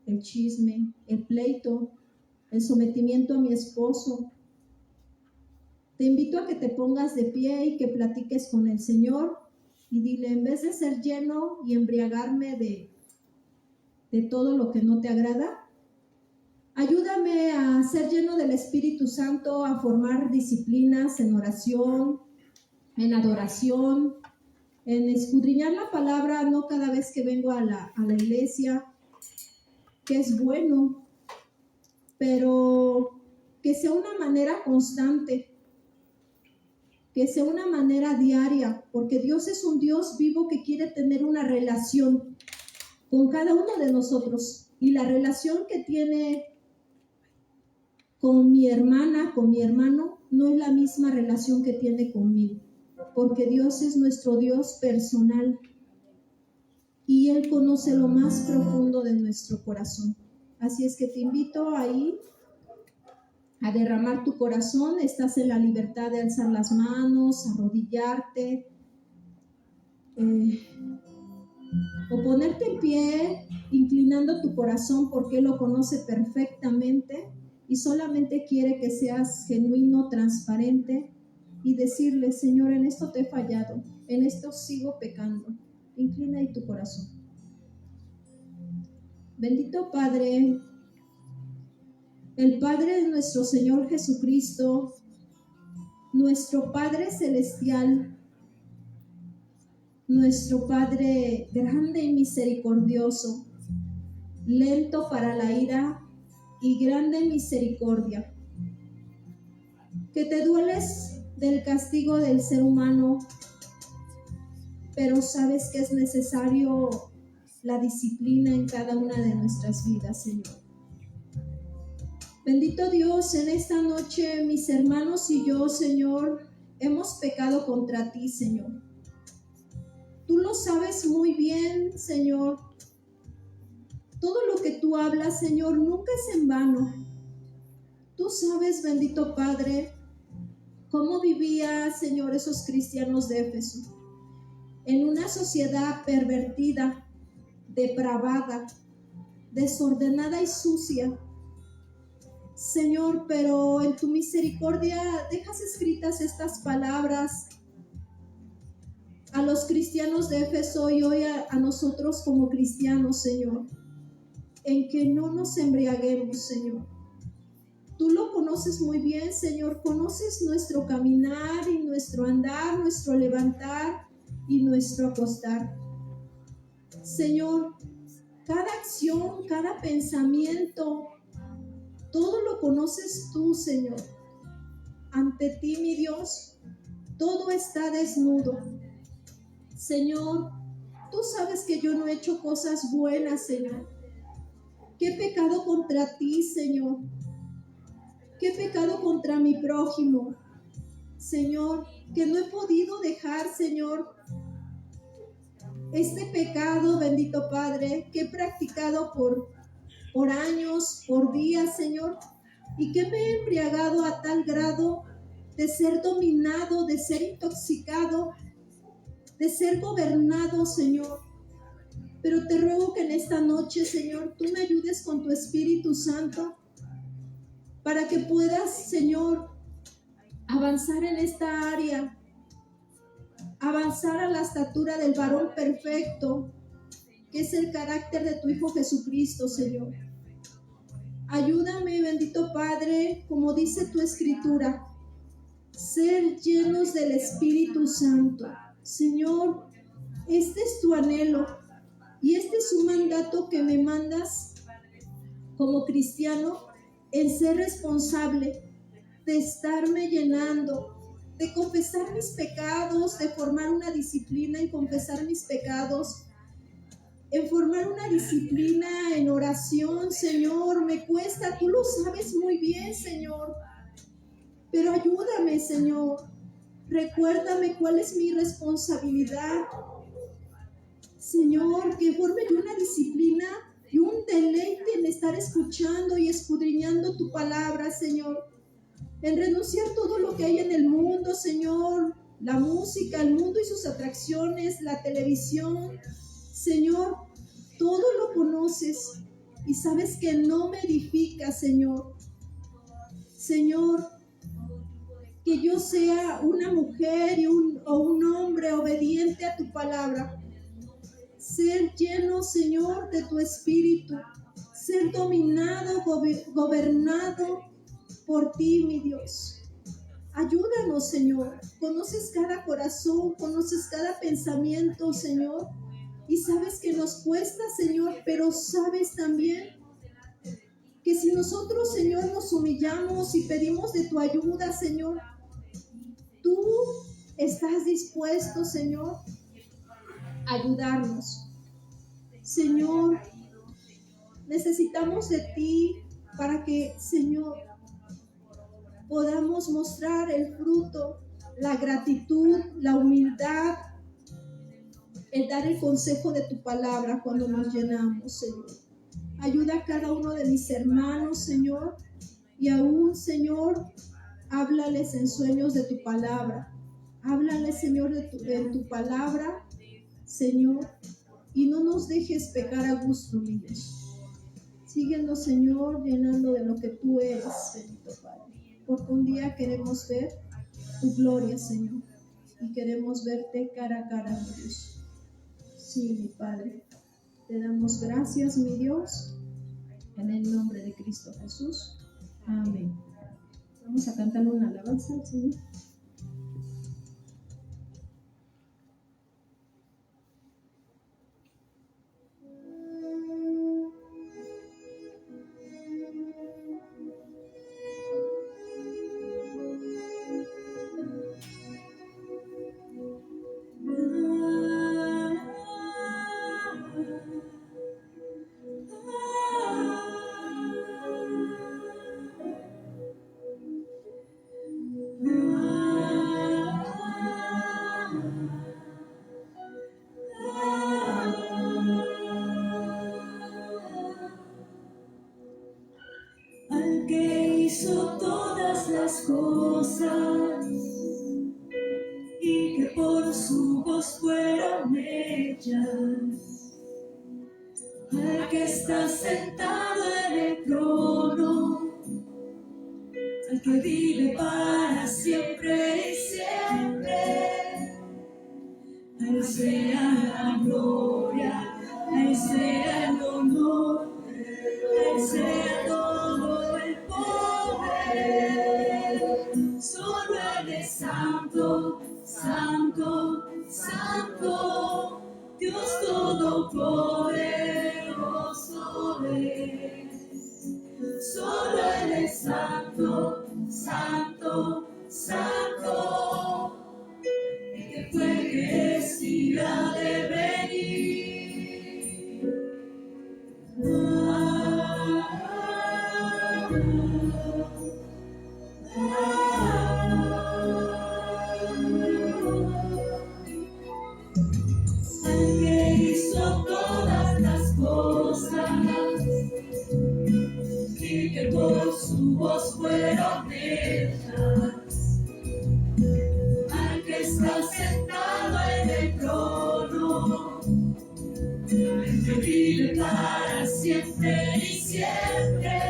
Speaker 2: el chisme, el pleito, el sometimiento a mi esposo. Te invito a que te pongas de pie y que platiques con el Señor y dile: en vez de ser lleno y embriagarme de todo lo que no te agrada, ayúdame a ser lleno del Espíritu Santo, a formar disciplinas en oración, en adoración, en escudriñar la palabra, no cada vez que vengo a la iglesia, que es bueno, pero que sea una manera constante, que sea una manera diaria, porque Dios es un Dios vivo que quiere tener una relación con cada uno de nosotros, y la relación que tiene con mi hermana, con mi hermano, no es la misma relación que tiene conmigo, porque Dios es nuestro Dios personal y Él conoce lo más profundo de nuestro corazón. Así es que te invito ahí a derramar tu corazón. Estás en la libertad de alzar las manos, arrodillarte, o ponerte en pie, inclinando tu corazón, porque Él lo conoce perfectamente y solamente quiere que seas genuino, transparente, y decirle: Señor, en esto te he fallado, en esto sigo pecando. Inclina ahí tu corazón. Bendito Padre, el Padre de nuestro Señor Jesucristo, nuestro Padre celestial, nuestro Padre grande y misericordioso, lento para la ira y grande en misericordia, que te dueles del castigo del ser humano, pero sabes que es necesario la disciplina en cada una de nuestras vidas, Señor. Bendito Dios, en esta noche mis hermanos y yo, Señor, hemos pecado contra ti, Señor. Tú lo sabes muy bien, Señor. Todo lo que tú hablas, Señor, nunca es en vano. Tú sabes, bendito Padre, cómo vivían, Señor, esos cristianos de Éfeso, en una sociedad pervertida, depravada, desordenada y sucia. Señor, pero en tu misericordia dejas escritas estas palabras a los cristianos de Éfeso y hoy a nosotros como cristianos, Señor, en que no nos embriaguemos, Señor. Tú lo conoces muy bien, Señor. Conoces nuestro caminar y nuestro andar, nuestro levantar y nuestro acostar. Señor, cada acción, cada pensamiento, todo lo conoces tú, Señor. Ante ti, mi Dios, todo está desnudo. Señor, tú sabes que yo no he hecho cosas buenas, Señor. Que he pecado contra ti, Señor. Que he pecado contra mi prójimo, Señor, que no he podido dejar, Señor, este pecado, bendito Padre, que he practicado por años, por días, Señor, y que me he embriagado a tal grado de ser dominado, de ser intoxicado, de ser gobernado, Señor. Pero te ruego que en esta noche, Señor, tú me ayudes con tu Espíritu Santo para que puedas, Señor, avanzar en esta área, avanzar a la estatura del varón perfecto, que es el carácter de tu Hijo Jesucristo, Señor. Ayúdame, bendito Padre, como dice tu Escritura, ser llenos del Espíritu Santo. Señor, este es tu anhelo y este es un mandato que me mandas como cristiano, en ser responsable de estarme llenando, de confesar mis pecados, de formar una disciplina en confesar mis pecados, en formar una disciplina en oración. Señor, me cuesta, tú lo sabes muy bien, Señor, pero ayúdame, Señor, recuérdame cuál es mi responsabilidad, Señor, que forme yo una disciplina y un deleite en estar escuchando y escudriñando tu palabra, Señor, en renunciar todo lo que hay en el mundo, Señor, la música, el mundo y sus atracciones, la televisión. Señor, todo lo conoces y sabes que no me edifica, Señor. Señor, que yo sea una mujer o un hombre obediente a tu palabra. Ser lleno, Señor, de tu Espíritu. Ser dominado, gobernado por ti, mi Dios. Ayúdanos, Señor. Conoces cada corazón, conoces cada pensamiento, Señor. Y sabes que nos cuesta, Señor, pero sabes también que si nosotros, Señor, nos humillamos y pedimos de tu ayuda, Señor, tú estás dispuesto, Señor, a ayudarnos. Señor, necesitamos de ti para que, Señor, podamos mostrar el fruto, la gratitud, la humildad, el dar el consejo de tu palabra cuando nos llenamos, Señor. Ayuda a cada uno de mis hermanos, Señor, y aún, Señor, háblales en sueños de tu palabra. Háblales, Señor, de tu palabra, Señor, y no nos dejes pecar a gusto, mi Dios. Síguenos, Señor, llenando de lo que tú eres, bendito Padre. Porque un día queremos ver tu gloria, Señor, y queremos verte cara a cara, mi Dios. Sí, mi Padre, te damos gracias, mi Dios, en el nombre de Cristo Jesús. Amén. Vamos a cantar una alabanza al Señor.
Speaker 3: Al que hizo todas las cosas y que por su voz fueron hechas, al que está sentado en el trono, al que vive para siempre y siempre, a él sea la gloria, a él sea el honor, a él sea todo el poder. Solo él es santo, santo, santo, Dios todopoderoso es. Solo él es santo, santo, santo, el que fue, que es y ha de venir. El que hizo todas las cosas y que por su voz fueron hechas, al que está sentado en el trono, el que vive para siempre y siempre,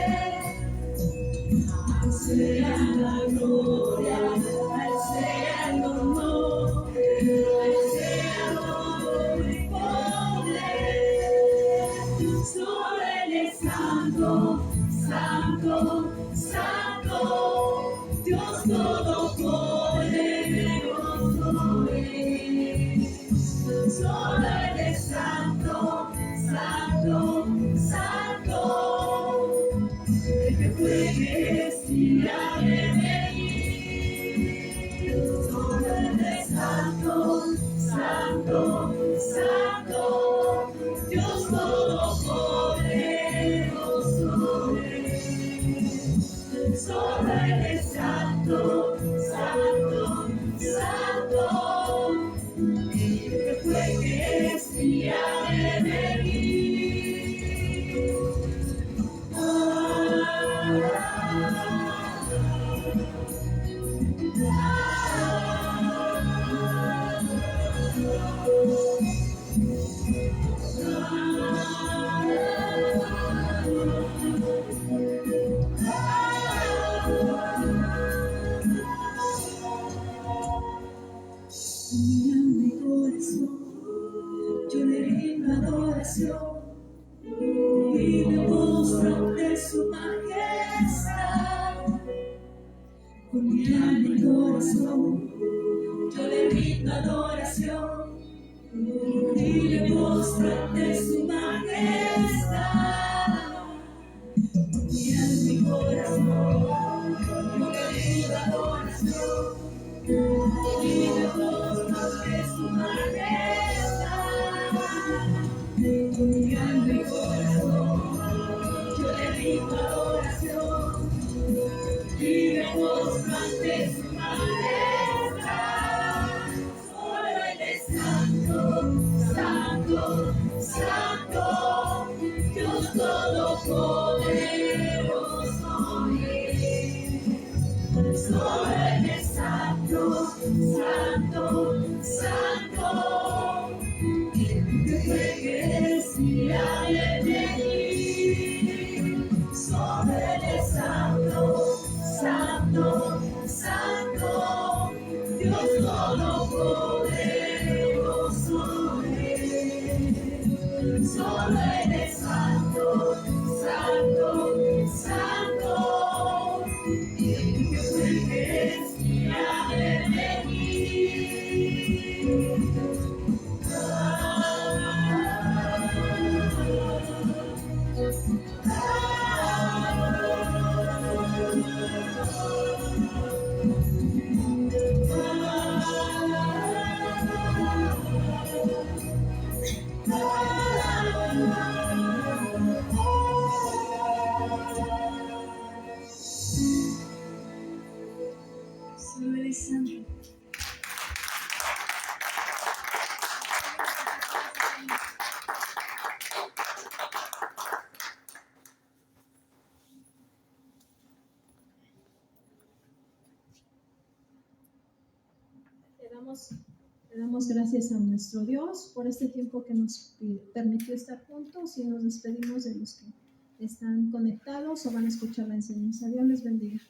Speaker 3: eres santo, santo, santo. El que fue, que es y ha de venir. Solo eres santo, santo, santo. Dios todopoderoso eres. Solo eres santo, santo, santo. El que fue, que es y ha de venir. Mi corazón, yo le rindo adoración y me postro ante su majestad. Con mi alma y corazón, yo le rindo adoración y me postro ante su majestad. Con mi alma y corazón, yo le rindo adoración y me postro ante su majestad. Con mi alma y corazón, yo le rindo adoración y me postro ante su majestad. Solo Él es santo, santo, santo. Dios todopoderoso es. Solo Él es santo, santo, santo. Que fue, que es y ha de venir. Solo Él es santo, santo, santo. Dios todopoderoso es. Solo Él es santo, santo, santo. Que fue, que es y ha de venir. Solo eres santo.
Speaker 2: Le damos gracias a nuestro Dios por este tiempo que nos permitió estar juntos y nos despedimos de los que están conectados o van a escuchar la enseñanza. Dios les bendiga.